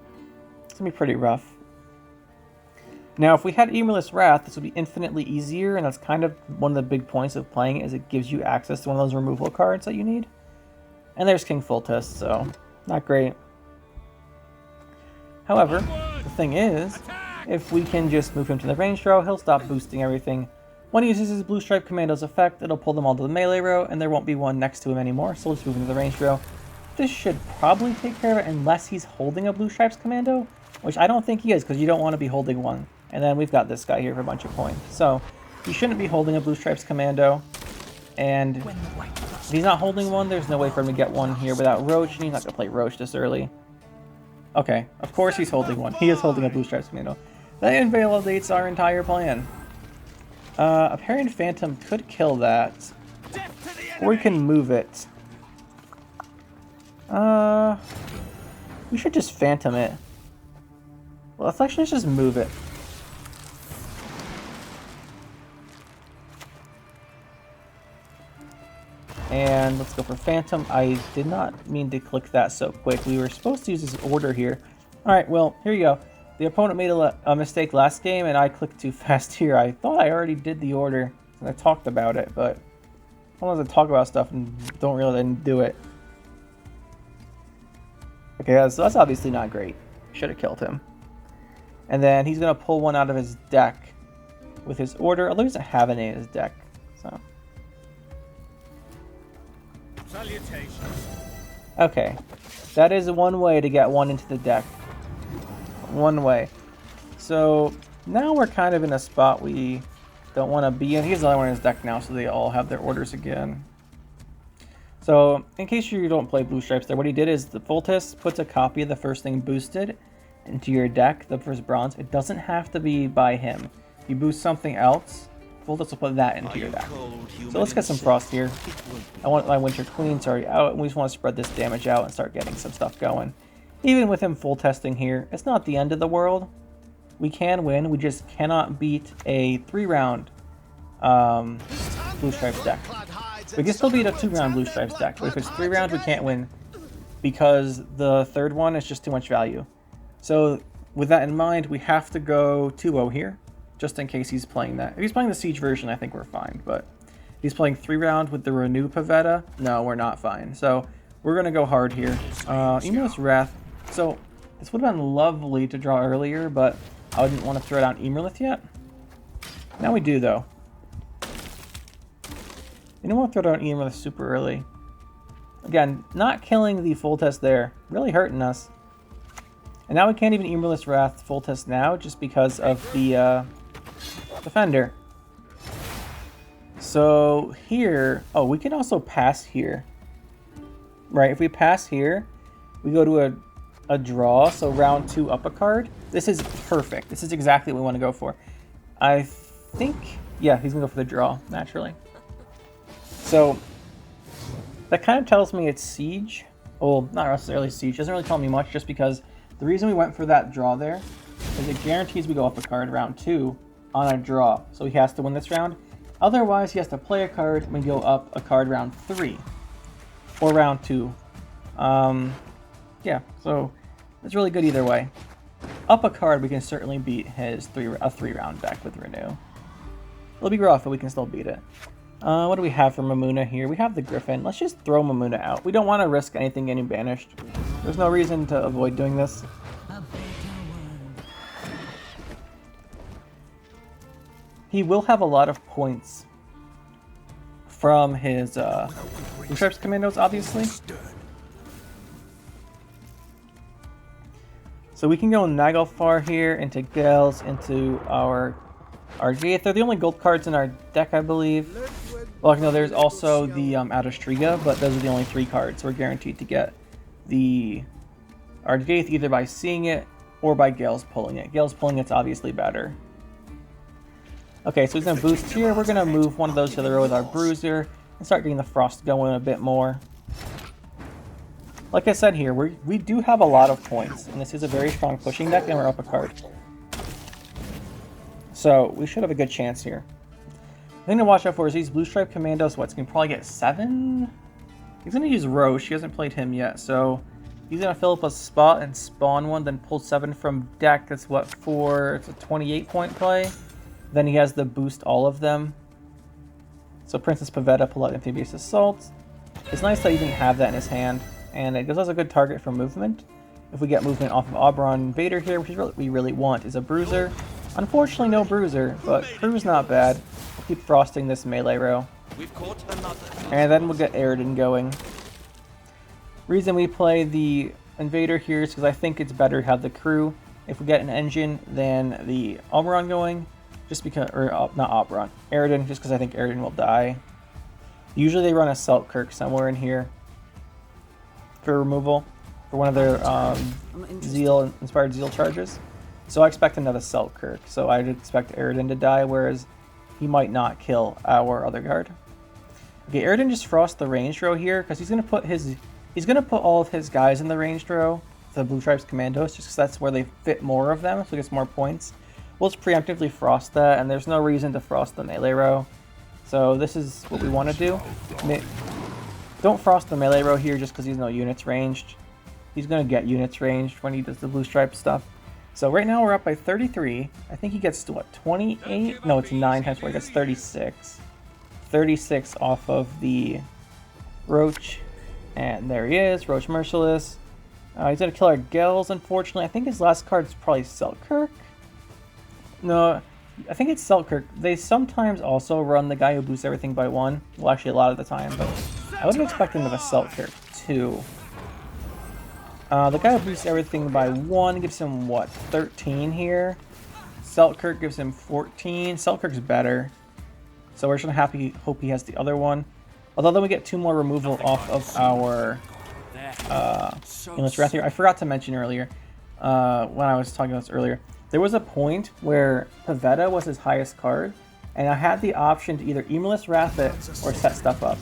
It's going to be pretty rough. Now, if we had Emerless Wrath, this would be infinitely easier, and that's kind of one of the big points of playing it, is it gives you access to one of those removal cards that you need. And there's King Foltest, so not great. However, the thing is, if we can just move him to the range row, he'll stop boosting everything. When he uses his Blue Stripe Commando's effect, it'll pull them all to the melee row, and there won't be one next to him anymore, so we'll just move him to the range row. This should probably take care of it, unless he's holding a Blue Stripes Commando, which I don't think he is, because you don't want to be holding one. And then we've got this guy here for a bunch of points. So, he shouldn't be holding a Blue Stripes Commando, and if he's not holding one, there's no way for him to get one here without Roach, and he's not going to play Roach this early. Okay, of course he's holding one. He is holding a Blue Stripes Commando. That invalidates our entire plan. Empyrean Phantom could kill that. Or we can move it. We should just Phantom it. Well, let's actually just move it. And let's go for Phantom. I did not mean to click that so quick. We were supposed to use this order here. Alright, well, here you go. The opponent made a mistake last game, and I clicked too fast here. I thought I already did the order, and I talked about it, but sometimes I talk about stuff and don't realize I didn't do it. Okay, so that's obviously not great. Should have killed him. And then he's going to pull one out of his deck with his order, although he doesn't have any in his deck. So. Salutations. Okay, that is one way to get one into the deck. One way. So now we're kind of in a spot we don't want to be in. He's the only one in his deck now, so they all have their orders again. So in case you don't play Blue Stripes there, what he did is the Foltest puts a copy of the first thing boosted into your deck, the first bronze. It doesn't have to be by him. If you boost something else, Foltest will put that into your deck. So let's get some frost here. I want my Winter Queen's already out, and we just want to spread this damage out and start getting some stuff going. Even with him full testing here, it's not the end of the world. We can win, we just cannot beat a 3-round Blue Stripes deck. We can still beat a 2-round Blue Stripes deck, but if it's 3 rounds, we can't win because the 3rd one is just too much value. So with that in mind, we have to go 2-0 here, just in case he's playing that. If he's playing the Siege version, I think we're fine, but if he's playing 3-round with the Renew Pavetta, no, we're not fine. So we're going to go hard here. Emulous Wrath. So this would have been lovely to draw earlier, but I didn't want to throw down Emulith yet. Now we do, though. You don't want to throw down Emulith super early. Again, not killing the Foltest there, really hurting us. And now we can't even Emulous Wrath Foltest now, just because of the Defender. So here, oh, we can also pass here. Right, if we pass here, we go to a draw, so round 2 up a card. This is perfect. This is exactly what we want to go for. I think, yeah, he's going to go for the draw, naturally. So that kind of tells me it's Siege. Well, not necessarily Siege. Doesn't really tell me much, just because the reason we went for that draw there is it guarantees we go up a card round 2 on a draw. So he has to win this round. Otherwise, he has to play a card and we go up a card round 3 or round 2. Yeah, so it's really good either way. Up a card, we can certainly beat his 3-round deck with Renew. It'll be rough, but we can still beat it. What do we have for Mamuna here? We have the Griffin. Let's just throw Mamuna out. We don't want to risk anything getting banished. There's no reason to avoid doing this. He will have a lot of points from his Blue Stripes Commandos, obviously. So we can go Naglfar here, into Gales, into our Argaeth. They're the only gold cards in our deck, I believe. Well, no, there's also the Adostriga, but those are the only 3 cards. We're guaranteed to get the Argaeth either by seeing it or by Gales pulling it. Gales pulling it's obviously better. Okay, so he's going to boost here. We're going to move one of those to the row with our Bruiser and start getting the Frost going a bit more. Like I said here, we do have a lot of points, and this is a very strong pushing deck, and we're up a card. So we should have a good chance here. The thing to watch out for is these Blue Stripe Commandos. What's going to probably get 7? He's going to use Roche. He hasn't played him yet, so he's going to fill up a spot and spawn one, then pull 7 from deck. That's what, it's a 28-point play. Then he has the boost all of them. So Princess Pavetta, pull out Amphibious Assault. It's nice that he didn't have that in his hand, and it gives us a good target for movement. If we get movement off of Oberon Vader here, which is what we really want, is a Bruiser. Unfortunately, no Bruiser, but Crew's not bad. We'll keep frosting this melee row. And then we'll get Aridin going. Reason we play the Invader here is because I think it's better to have the Crew if we get an engine than the Oberon going. Just because, or not Oberon, Aridin, just because I think Aridin will die. Usually they run a Selkirk somewhere in here for removal, for one of their Zeal, inspired Zeal charges. So I expect another Selkirk, so I'd expect Aridin to die, whereas he might not kill our other guard. Okay, Aridin just frost the ranged row here, because he's gonna put all of his guys in the ranged row, the Blue Stripes Commandos, just because that's where they fit more of them, so he gets more points. We'll just preemptively frost that, and there's no reason to frost the melee row. So this is what we want to do. Don't frost the melee row here just because he's no units ranged. He's going to get units ranged when he does the blue stripe stuff. So right now we're up by 33. I think he gets to what, 28? No, it's 9 times 4. He gets 36. 36 off of the Roach. And there he is, Roach Merciless. He's going to kill our Gels, unfortunately. I think his last card is probably Selkirk. No, I think it's Selkirk. They sometimes also run the guy who boosts everything by 1. Well, actually a lot of the time, but I wouldn't expect him to have a Selkirk too. The guy who boosts everything by 1 gives him, what, 13 here? Selkirk gives him 14. Selkirk's better. So we're just going to hope he has the other one. Although then we get 2 more removal off of our Wrath here. I forgot to mention earlier, when I was talking about this earlier, there was a point where Pavetta was his highest card, and I had the option to either Emulous Wrath it or set stuff up.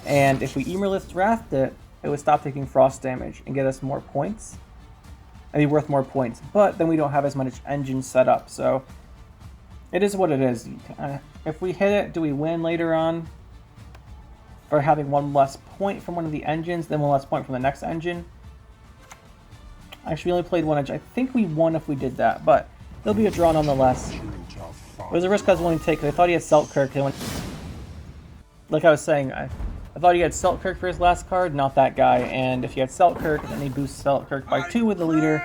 And if we Emulous Wrathed it, it would stop taking frost damage and get us more points. and be worth more points. But then we don't have as much engine set up, so it is what it is. If we hit it, do we win later on? For having one less point from one of the engines, then one less point from the next engine. Actually, we only played one engine. I think we won if we did that, but it'll be a draw nonetheless. It was a risk I was willing to take because I thought he had Selkirk. Like I was saying, I thought he had Selkirk for his last card, not that guy. And if he had Selkirk, then he boosts Selkirk by 2 with the leader,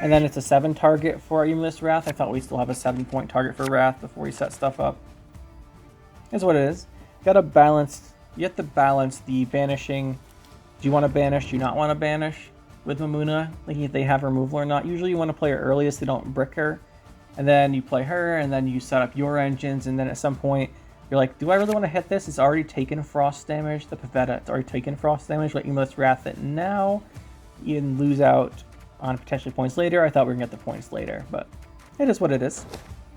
and then it's a 7 target for Emulous Wrath. I thought we still have a 7-point target for Wrath before we set stuff up. That's what it is. Gotta balance. You have to balance the banishing. Do you want to banish? Do you not want to banish with Mamuna? Like if they have removal or not. Usually you want to play her earliest, they don't brick her. And then you play her, and then you set up your engines, and then at some point, you're like, do I really want to hit this? It's already taken frost damage. The Pavetta, it's already taken frost damage. Let Emulous Wrath it now. You can lose out on potentially points later. I thought we were going to get the points later, but it is what it is.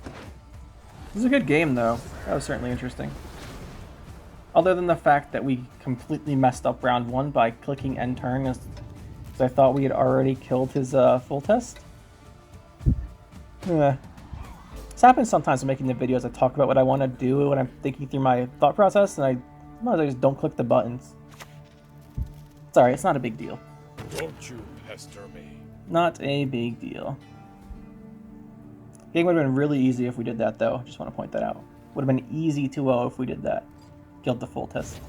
It was a good game, though. That was certainly interesting. Other than the fact that we completely messed up round 1 by clicking end turn, because I thought we had already killed his Foltest. This happens sometimes when making the videos. I talk about what I want to do when I'm thinking through my thought process, and I just don't click the buttons. Sorry, it's not a big deal. Don't you pester me. Not a big deal. Game would have been really easy if we did that, though. Just want to point that out. Would have been easy 2-0 if we did that. Killed the Foltest.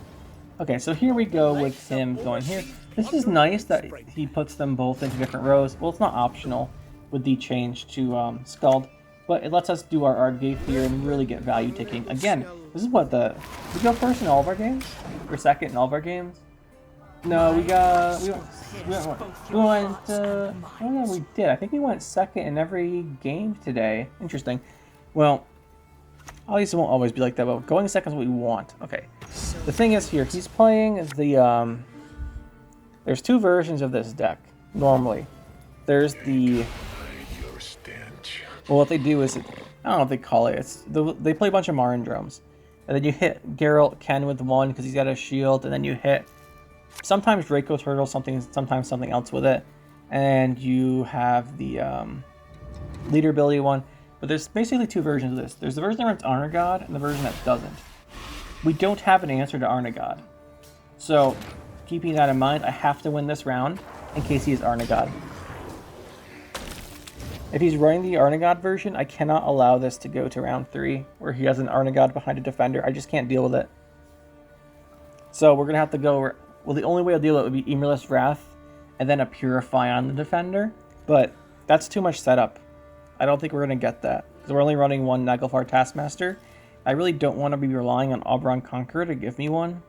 Okay, so here we go with him going here. This is nice that he puts them both into different rows. Well, it's not optional with the change to Scald, but it lets us do our Ardgate here and really get value taking. Again, this is what we go first in all of our games? Or second in all of our games? No, we did. I think we went second in every game today. Interesting. Well, obviously it won't always be like that, but going second is what we want. Okay. The thing is here, he's playing the, there's 2 versions of this deck, normally. There's the, well, what they do is, I don't know what they call it, they play a bunch of Marindromes. And then you hit Geralt Ken with 1 because he's got a shield, and then you hit sometimes Draco Turtle, sometimes something else with it. And you have the leader ability one. But there's basically 2 versions of this. There's the version that runs Honor God and the version that doesn't. We don't have an answer to Honor God. So, keeping that in mind, I have to win this round in case he is Honor God. If he's running the Arnagod version, I cannot allow this to go to round 3 where he has an Arnagod behind a defender. I just can't deal with it. So we're going to have to go... Well, the only way to deal with it would be Emulous Wrath and then a Purify on the defender. But that's too much setup. I don't think we're going to get that. Because we're only running 1 Naglfar Taskmaster. I really don't want to be relying on Oberon Conqueror to give me one.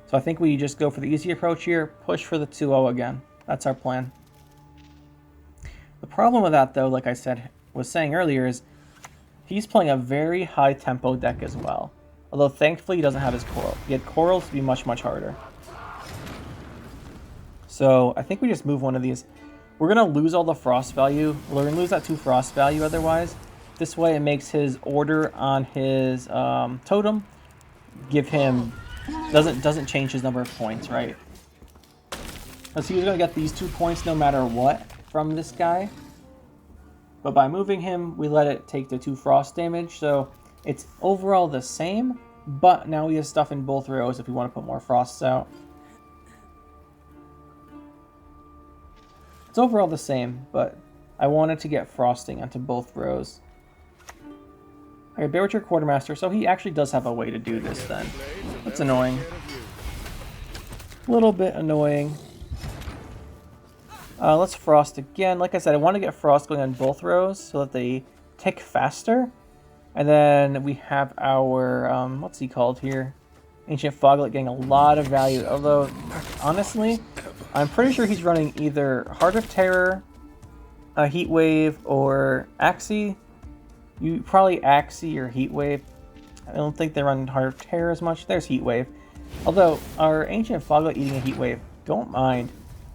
So I think we just go for the easy approach here. Push for the 2-0 again. That's our plan. The problem with that, though, like I was saying earlier, is he's playing a very high tempo deck as well. Although thankfully he doesn't have his Coral. He had Corals to be much, much harder. So I think we just move one of these. We're going to lose all the frost value. We're going to lose that 2 frost value otherwise. This way it makes his order on his totem give him... Doesn't change his number of points, right? Because he was going to get these 2 points no matter what from this guy. But by moving him, we let it take the 2 frost damage. So it's overall the same, but now we have stuff in both rows if we want to put more frosts out. It's overall the same, but I wanted to get frosting onto both rows. Okay, Bear with your Quartermaster, so he actually does have a way to do this then. That's annoying. A little bit annoying. Let's frost again. Like I said, I want to get frost going on both rows so that they tick faster. And then we have our, what's he called here? Ancient Foglet getting a lot of value. Although, honestly, I'm pretty sure he's running either Heart of Terror, a Heat Wave, or Axie. Probably Axie or Heat Wave. I don't think they run Heart of Terror as much. There's Heat Wave. Although, our Ancient Foglet eating a Heat Wave, don't mind.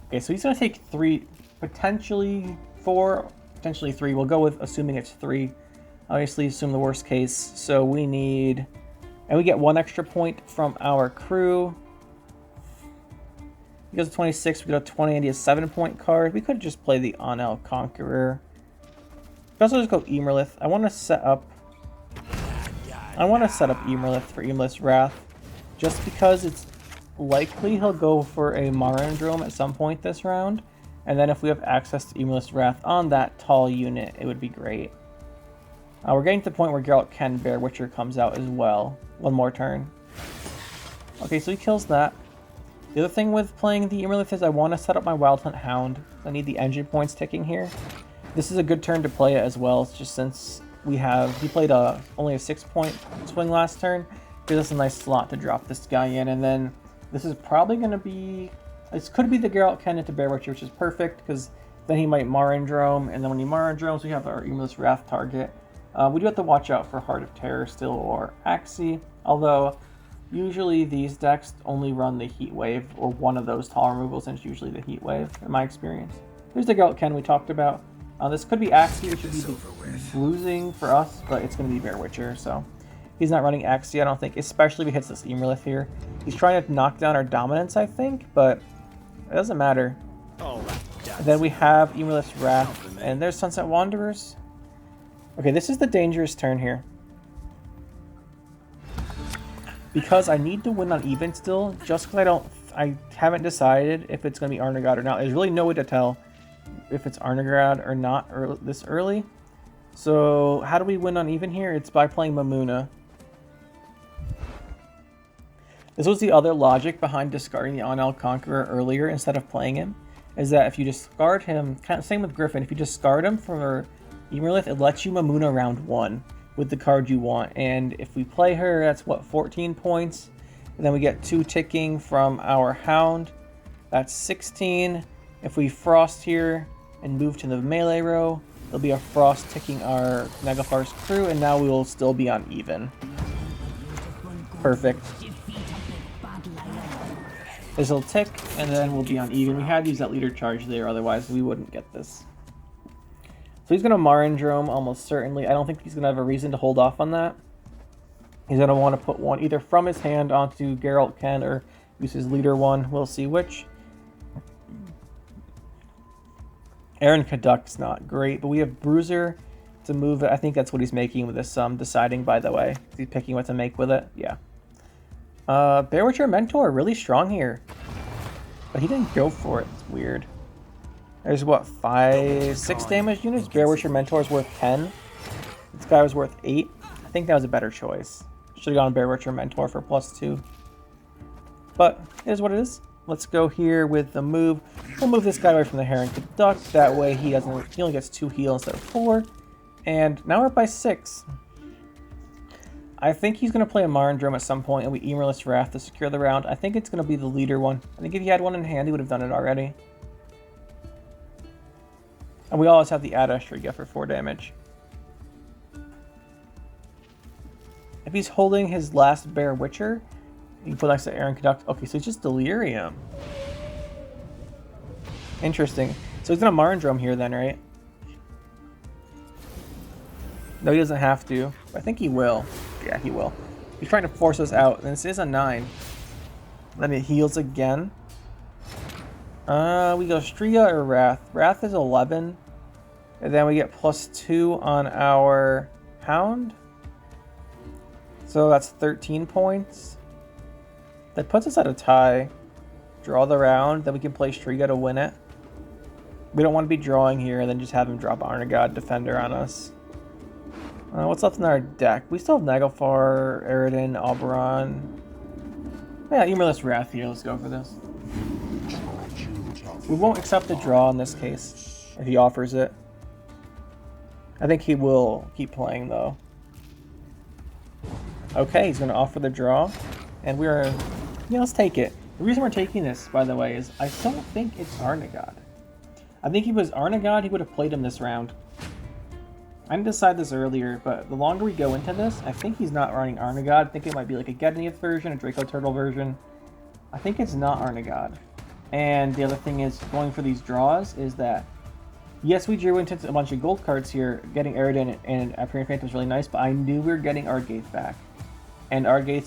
Okay, so he's going to take 3, potentially 4, potentially 3. We'll go with assuming it's 3. Obviously, assume the worst case. So we need... And we get 1 extra point from our crew. He goes to 26, we go to 20, and he has 7-point card. We could just play the Onel Conqueror. We could also just go Emerlith. I want to set up Emerlith for Emerlith's Wrath, just because it's likely he'll go for a Marindrome at some point this round, and then if we have access to Emerlith's Wrath on that tall unit, it would be great. We're getting to the point where Geralt Ken Bear Witcher comes out as well. One more turn. Okay, so he kills that. The other thing with playing the Emerlith is I want to set up my Wild Hunt Hound. I need the engine points ticking here. This is a good turn to play it as well, just since he played only a 6-point swing last turn. Gives us a nice slot to drop this guy in, and then this is probably going to be... This could be the Geralt Ken into Bear Witcher, which is perfect, because then he might Marindrome, and then when he Marindromes, we have our Emerlith's Wrath target. We do have to watch out for Heart of Terror still, or Axii, although usually these decks only run the Heat Wave, or one of those tall removals, and it's usually the Heat Wave, in my experience. Here's the Geralt Ken we talked about. This could be Axii, which would be losing for us, but it's going to be Bear Witcher, so he's not running Axii, I don't think, especially if he hits this Emerlith here. He's trying to knock down our dominance, I think, but it doesn't matter. And then we have Emerlith's Wrath, and there's Sunset Wanderers. Okay, this is the dangerous turn here. Because I need to win on even still, just because I haven't decided if it's going to be Arnagad or not. There's really no way to tell if it's Arnagad or not this early. So how do we win on even here? It's by playing Mamuna. This was the other logic behind discarding the Onel Conqueror earlier instead of playing him, is that if you discard him, kind of same with Griffin, if you discard him for Emerlith, it lets you Mamuna round 1 with the card you want, and if we play her, that's what, 14 points, and then we get 2 ticking from our Hound, that's 16. If we Frost here and move to the melee row, there'll be a Frost ticking our Megaphar's crew, and now we will still be on even. Perfect. This will tick, and then we'll be on even. We had to use that leader charge there, otherwise we wouldn't get this. So he's going to Marindrome almost certainly. I don't think he's going to have a reason to hold off on that. He's going to want to put one either from his hand onto Geralt Ken or use his leader one. We'll see which. Aaron Kaduk's not great, but we have Bruiser to move it. I think that's what he's making with this deciding, by the way. He's picking what to make with it. Yeah. Bear Witcher Mentor, really strong here. But he didn't go for it. It's weird. There's what, 6 damage units? Bear Witcher Mentor is worth 10. This guy was worth 8. I think that was a better choice. Should have gone Bear Witcher Mentor for +2. But it is what it is. Let's go here with the move. We'll move this guy away from the Heron Caduck. That way he only gets 2 heal instead of 4. And now we're up by 6. I think he's going to play a Marindrome at some point, and we Emerlith's Wrath to secure the round. I think it's going to be the leader one. I think if he had one in hand, he would have done it already. And we always have the Ad Ashtriga for 4 damage. If he's holding his last Bear Witcher, you can put next to Aaron Caduck. Okay, so it's just Delirium. Interesting. So he's going to Marindrome here then, right? No, he doesn't have to. But I think he will. Yeah, he will. He's trying to force us out. And this is a 9. Then it heals again. We go Striga or Wrath. Wrath is 11. And then we get +2 on our Hound. So that's 13 points. That puts us at a tie. Draw the round, then we can play Striga to win it. We don't want to be drawing here and then just have him drop Arnagad Defender on us. What's left in our deck? We still have Naglfar, Eredin, Oberon. Yeah, Emerlith's Wrath here. Let's go for this. We won't accept the draw in this case, if he offers it. I think he will keep playing, though. Okay, he's going to offer the draw. And we're... Yeah, let's take it. The reason we're taking this, by the way, is I don't think it's Arnagad. I think if it was Arnagad, he would have played him this round. I didn't decide this earlier, but the longer we go into this, I think he's not running Arnagad. I think it might be like a Gednith version, a Draco Turtle version. I think it's not Arnagad. And the other thing is, going for these draws, is that, yes, we drew into a bunch of gold cards here. Getting Eredin and Appearing Phantom was really nice, but I knew we were getting Ardgaith back. And Ardgaith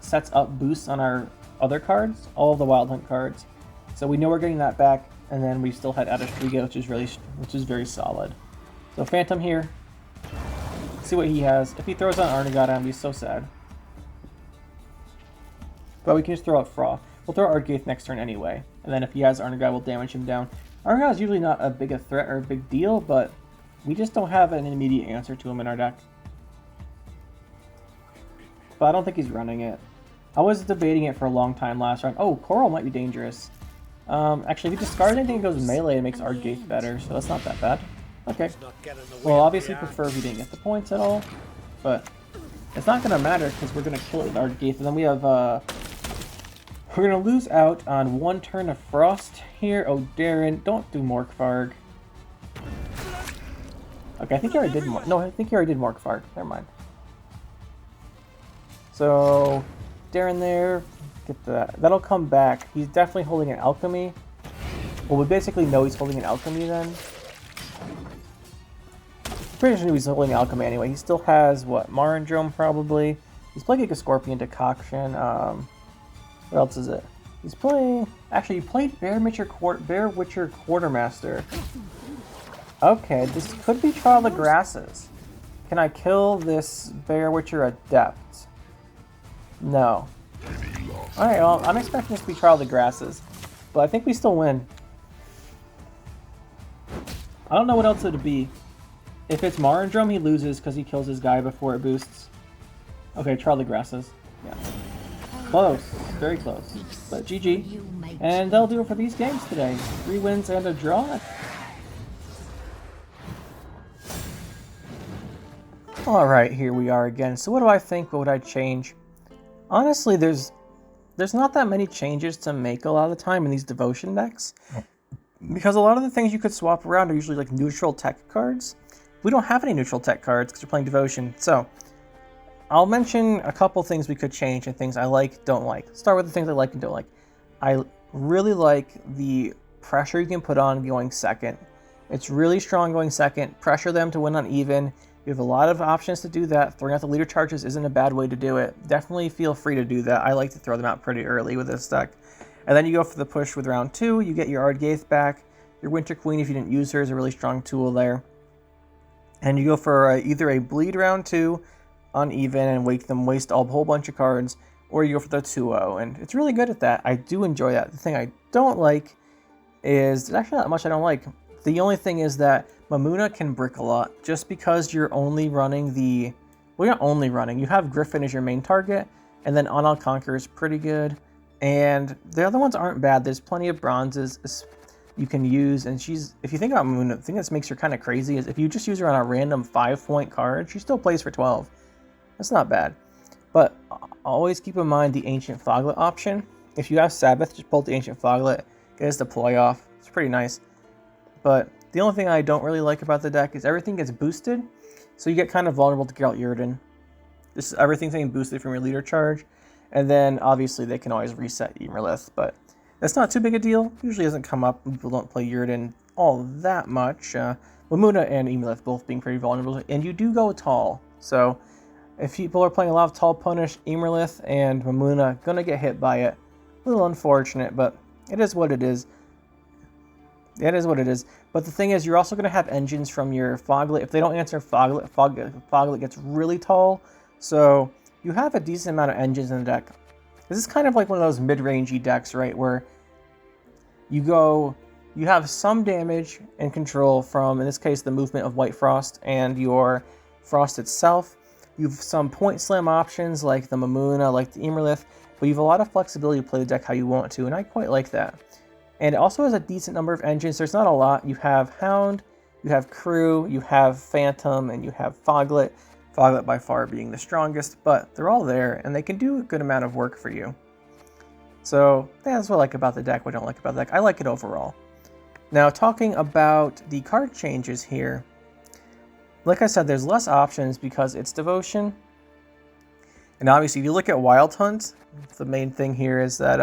sets up boosts on our other cards, all of the Wild Hunt cards. So we know we're getting that back, and then we still had Adestriga, which is very solid. So Phantom here. Let's see what he has. If he throws on Arnigot, I'm gonna be so sad. But we can just throw out Fra. We'll throw Ardgaith next turn anyway. And then if he has Arnigot, we'll damage him down. Arnigot is usually not a big a threat or a big deal, but we just don't have an immediate answer to him in our deck. But I don't think he's running it. I was debating it for a long time last round. Oh, Coral might be dangerous. Actually, if he discards anything, it goes melee and makes Ardgaith better, so that's not that bad. Okay. Well, obviously prefer if he didn't get the points at all, but it's not going to matter because we're going to kill it with Ardgaith. And then we have, we're going to lose out on one turn of Frost here. Oh, Darren, don't do Morkvarg. Okay, I think he already did No, I think he already did Morkvarg. Never mind. So, Darren there, get that. That'll come back. He's definitely holding an Alchemy. Well, we basically know he's holding an Alchemy then. Pretty sure he's holding Alchemy anyway. He still has, what, Marindrome probably. He's playing a Scorpion Decoction. What else is it? He's playing... Actually, he played Bear Witcher Quartermaster. Okay, this could be Trial of the Grasses. Can I kill this Bear Witcher Adept? No. Alright, well, I'm expecting this to be Trial of the Grasses. But I think we still win. I don't know what else it would be. If it's Marindrome, he loses because he kills his guy before it boosts. Okay, Trial of the Grasses. Yeah. Close. Very close. But GG. And that'll do it for these games today. 3 wins and a draw. Alright, here we are again. So what do I think? What would I change? Honestly, there's not that many changes to make a lot of the time in these devotion decks. Because a lot of the things you could swap around are usually like neutral tech cards. We don't have any neutral tech cards because we're playing devotion. So I'll mention a couple things we could change and things I like, don't like. Start with the things I like and don't like. I really like the pressure you can put on going second. It's really strong going second. Pressure them to win on even. You have a lot of options to do that. Throwing out the leader charges isn't a bad way to do it. Definitely feel free to do that. I like to throw them out pretty early with this deck. And then you go for the push with round 2. You get your Ardgaith back. Your Winter Queen, if you didn't use her, is a really strong tool there. And you go for either a bleed round 2 on even and waste a whole bunch of cards, or you go for the 2-0. And it's really good at that. I do enjoy that. The thing I don't like is, there's actually not much I don't like. The only thing is that Mamuna can brick a lot, just because you're only running the... Well, you're not only running. You have Griffin as your main target, and then Anal Conquer is pretty good. And the other ones aren't bad. There's plenty of bronzes you can use, and she's... If you think about Mamuna, the thing that makes her kind of crazy is if you just use her on a random 5-point card, she still plays for 12. That's not bad. But always keep in mind the Ancient Foglet option. If you have Sabbath, just pull the Ancient Foglet, get his deploy off. It's pretty nice. But the only thing I don't really like about the deck is everything gets boosted, so you get kind of vulnerable to Geralt Yrden. This is everything's getting boosted from your leader charge, and then obviously they can always reset Emerlith, but that's not too big a deal. Usually doesn't come up. People don't play Yrden all that much. Mamuna and Emerlith both being pretty vulnerable, and you do go tall. So if people are playing a lot of tall punish, Emerlith and Mamuna gonna get hit by it. A little unfortunate, but it is what it is. It is what it is. But the thing is, you're also going to have engines from your Foglet. If they don't answer Foglet gets really tall. So you have a decent amount of engines in the deck. This is kind of like one of those mid-rangey decks, right? Where you have some damage and control from, in this case, the movement of White Frost and your Frost itself. You have some point slam options like the Mamuna, like the Emerlith. But you have a lot of flexibility to play the deck how you want to, and I quite like that. And it also has a decent number of engines. There's not a lot. You have Hound, you have Crew, you have Phantom, and you have Foglet. Foglet by far being the strongest, but they're all there, and they can do a good amount of work for you. So that's what I like about the deck, what I don't like about the deck. I like it overall. Now, talking about the card changes here, like I said, there's less options because it's Devotion. And obviously, if you look at Wild Hunt, the main thing here is that...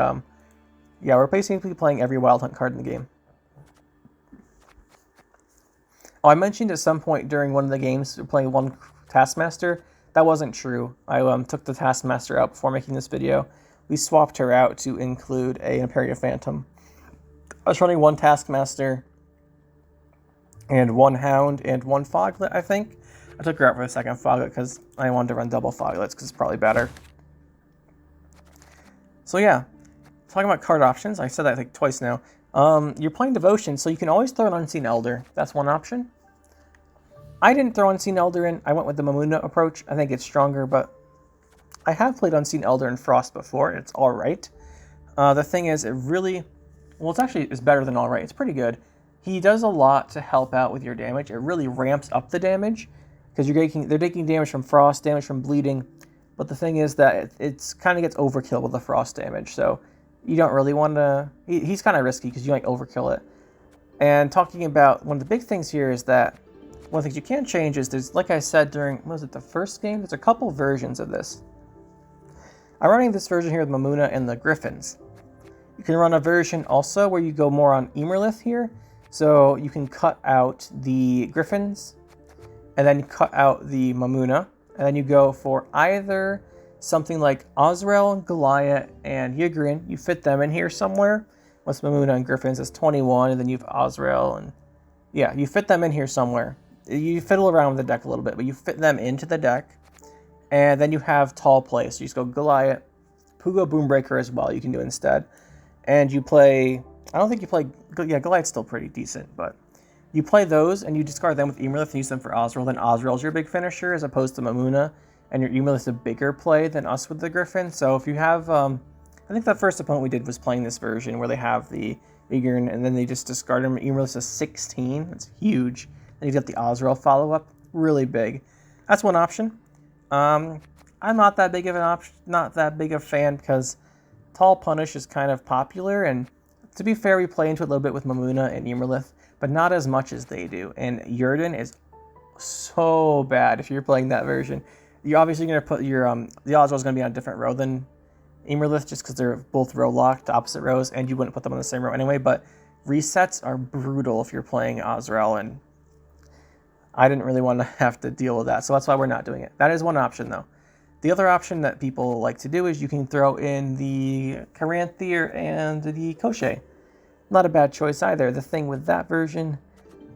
yeah, we're basically playing every Wild Hunt card in the game. Oh, I mentioned at some point during one of the games we're playing one Taskmaster. That wasn't true. I took the Taskmaster out before making this video. We swapped her out to include an Imperial Phantom. I was running 1 Taskmaster and 1 Hound and 1 Foglet, I think. I took her out for the second Foglet because I wanted to run double Foglets because it's probably better. So yeah, talking about card options, I said that I think twice now. You're playing Devotion, so you can always throw an Unseen Elder. That's one option. I didn't throw Unseen Elder in. I went with the Mamuna approach. I think it's stronger, but I have played Unseen Elder in Frost before. It's alright. The thing is, it really... Well, it's better than alright. It's pretty good. He does a lot to help out with your damage. It really ramps up the damage, because they're taking damage from Frost, damage from Bleeding, but the thing is that it's kind of gets overkill with the Frost damage, so you don't really want to... He's kind of risky, because you might overkill it. And talking about... One of the big things here is that one of the things you can change is there's, like I said during... What was it, the first game? There's a couple versions of this. I'm running this version here with Mamuna and the Griffins. You can run a version also where you go more on Emerlith here. So you can cut out the Griffins, and then cut out the Mamuna, and then you go for either something like Azrael, Goliath, and Ygritte. You fit them in here somewhere. Once Mamuna and Griffins is 21, and then you have Azrael, and yeah, you fit them in here somewhere. You fiddle around with the deck a little bit, but you fit them into the deck, and then you have Tall Play. So you just go Goliath, Pugo Boombreaker as well, you can do instead. And you play, I don't think you play, yeah, Goliath's still pretty decent, but you play those and you discard them with Emerlith and use them for Azrael. Then Azrael's your big finisher as opposed to Mamuna, and your Emerlith's a bigger play than us with the Griffin. So if you have, I think the first opponent we did was playing this version where they have the Ygritte and then they just discard him. Emerlith's a 16, it's huge. Then you get the Azrael follow-up, really big. That's one option. I'm not that big of an option, not that big of a fan because Tall Punish is kind of popular, and to be fair, we play into it a little bit with Mamuna and Emerlith, but not as much as they do. And Yrden is so bad if you're playing that version. You're obviously going to put your the Azrael's going to be on a different row than Emerlith just because they're both row locked, opposite rows, and you wouldn't put them on the same row anyway. But resets are brutal if you're playing Azrael, and I didn't really want to have to deal with that, so that's why we're not doing it. That is one option though. The other option that people like to do is you can throw in the Caranthier and the Koshé. Not a bad choice either. The thing with that version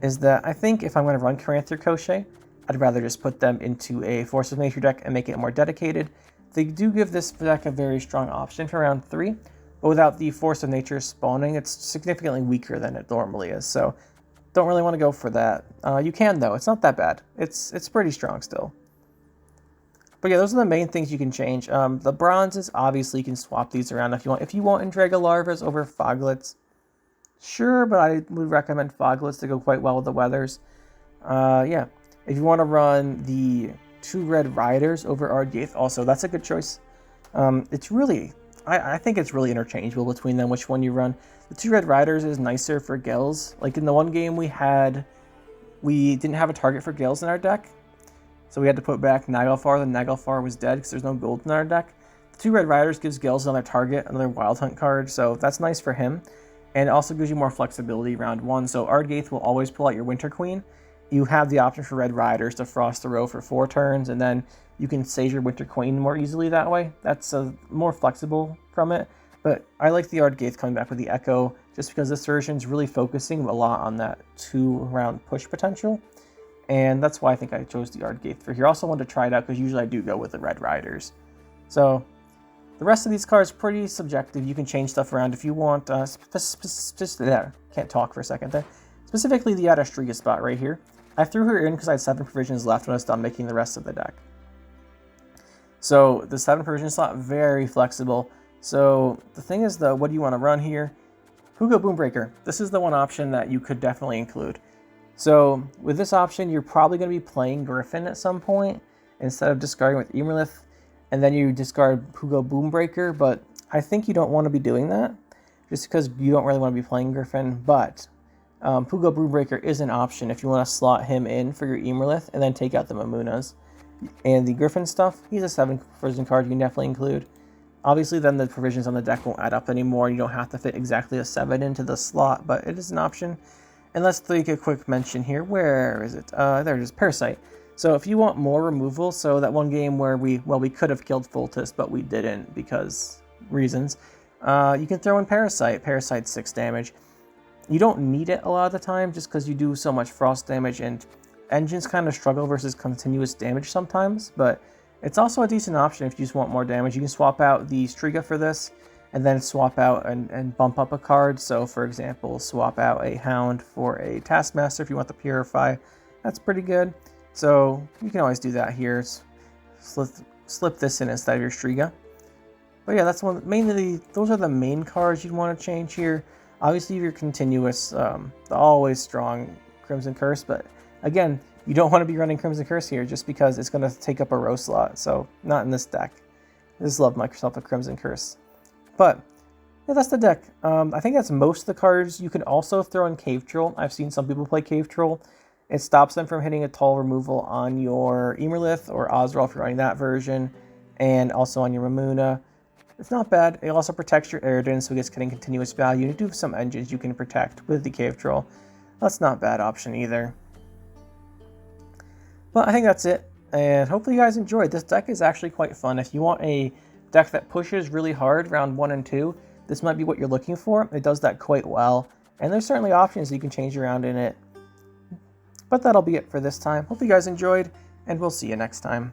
is that I think if I'm going to run Caranthier Koshé, I'd rather just put them into a Force of Nature deck and make it more dedicated. They do give this deck a very strong option for round 3, but without the Force of Nature spawning, it's significantly weaker than it normally is, so don't really want to go for that. You can though, it's not that bad. It's pretty strong still. But yeah, those are the main things you can change. The bronzes, obviously you can swap these around if you want. If you want Andrega Larvas over Foglets, sure, but I would recommend Foglets to go quite well with the Weathers. Yeah, if you want to run the 2 Red Riders over Ardgaith, also, that's a good choice. It's really, I think it's really interchangeable between them, which one you run. The 2 Red Riders is nicer for Gills. Like in the one game we didn't have a target for Gills in our deck. So we had to put back Naglfar, then Naglfar was dead because there's no gold in our deck. The 2 Red Riders gives Gills another target, another Wild Hunt card, so that's nice for him. And it also gives you more flexibility round 1, so Ardgaith will always pull out your Winter Queen. You have the option for Red Riders to frost the row for 4 turns, and then you can save your Winter Queen more easily that way. That's more flexible from it, but I like the Ardgaith coming back with the Echo, just because this version is really focusing a lot on that 2-round push potential. And that's why I think I chose the Ardgaith for here. Also wanted to try it out because usually I do go with the Red Riders. So the rest of these cards are pretty subjective. You can change stuff around if you want. Can't talk for a second there. Specifically the Adastriga spot right here. I threw her in because I had 7 provisions left when I was done making the rest of the deck. So the 7 provision slot, very flexible. So the thing is though, what do you want to run here? Pugo Boombreaker. This is the one option that you could definitely include. So with this option, you're probably going to be playing Griffin at some point instead of discarding with Emerlith, and then you discard Pugo Boombreaker, but I think you don't want to be doing that just because you don't really want to be playing Griffin, but Pugo Boombreaker is an option if you want to slot him in for your Emerlith and then take out the Mamunas. And the Griffin stuff, he's a 7 provision card you can definitely include. Obviously then the provisions on the deck won't add up anymore, you don't have to fit exactly a 7 into the slot, but it is an option. And let's take a quick mention here. Where is it? There it is, Parasite. So if you want more removal, so that one game where we could have killed Foltest, but we didn't because reasons, you can throw in Parasite. Parasite's 6 damage. You don't need it a lot of the time just because you do so much frost damage, and engines kind of struggle versus continuous damage sometimes, but it's also a decent option if you just want more damage. You can swap out the Striga for this, and then swap out and bump up a card. So for example, swap out a Hound for a Taskmaster if you want the Purify. That's pretty good. So you can always do that here. Slip this in instead of your Striga. But yeah, that's those are the main cards you'd want to change here. Obviously, your continuous, the always strong Crimson Curse, but again, you don't want to be running Crimson Curse here just because it's going to take up a row slot, so not in this deck. I just love myself a Crimson Curse. But yeah, that's the deck. I think that's most of the cards. You can also throw in Cave Troll. I've seen some people play Cave Troll. It stops them from hitting a toll removal on your Emerlith or Ozral if you're running that version, and also on your Ramuna. It's not bad. It also protects your Eridan, so it gets getting continuous value. You do have some engines you can protect with the Cave Troll. That's not a bad option either. But I think that's it, and hopefully you guys enjoyed. This deck is actually quite fun. If you want a deck that pushes really hard round 1 and 2, this might be what you're looking for. It does that quite well, and there's certainly options you can change around in it. But that'll be it for this time. Hope you guys enjoyed, and we'll see you next time.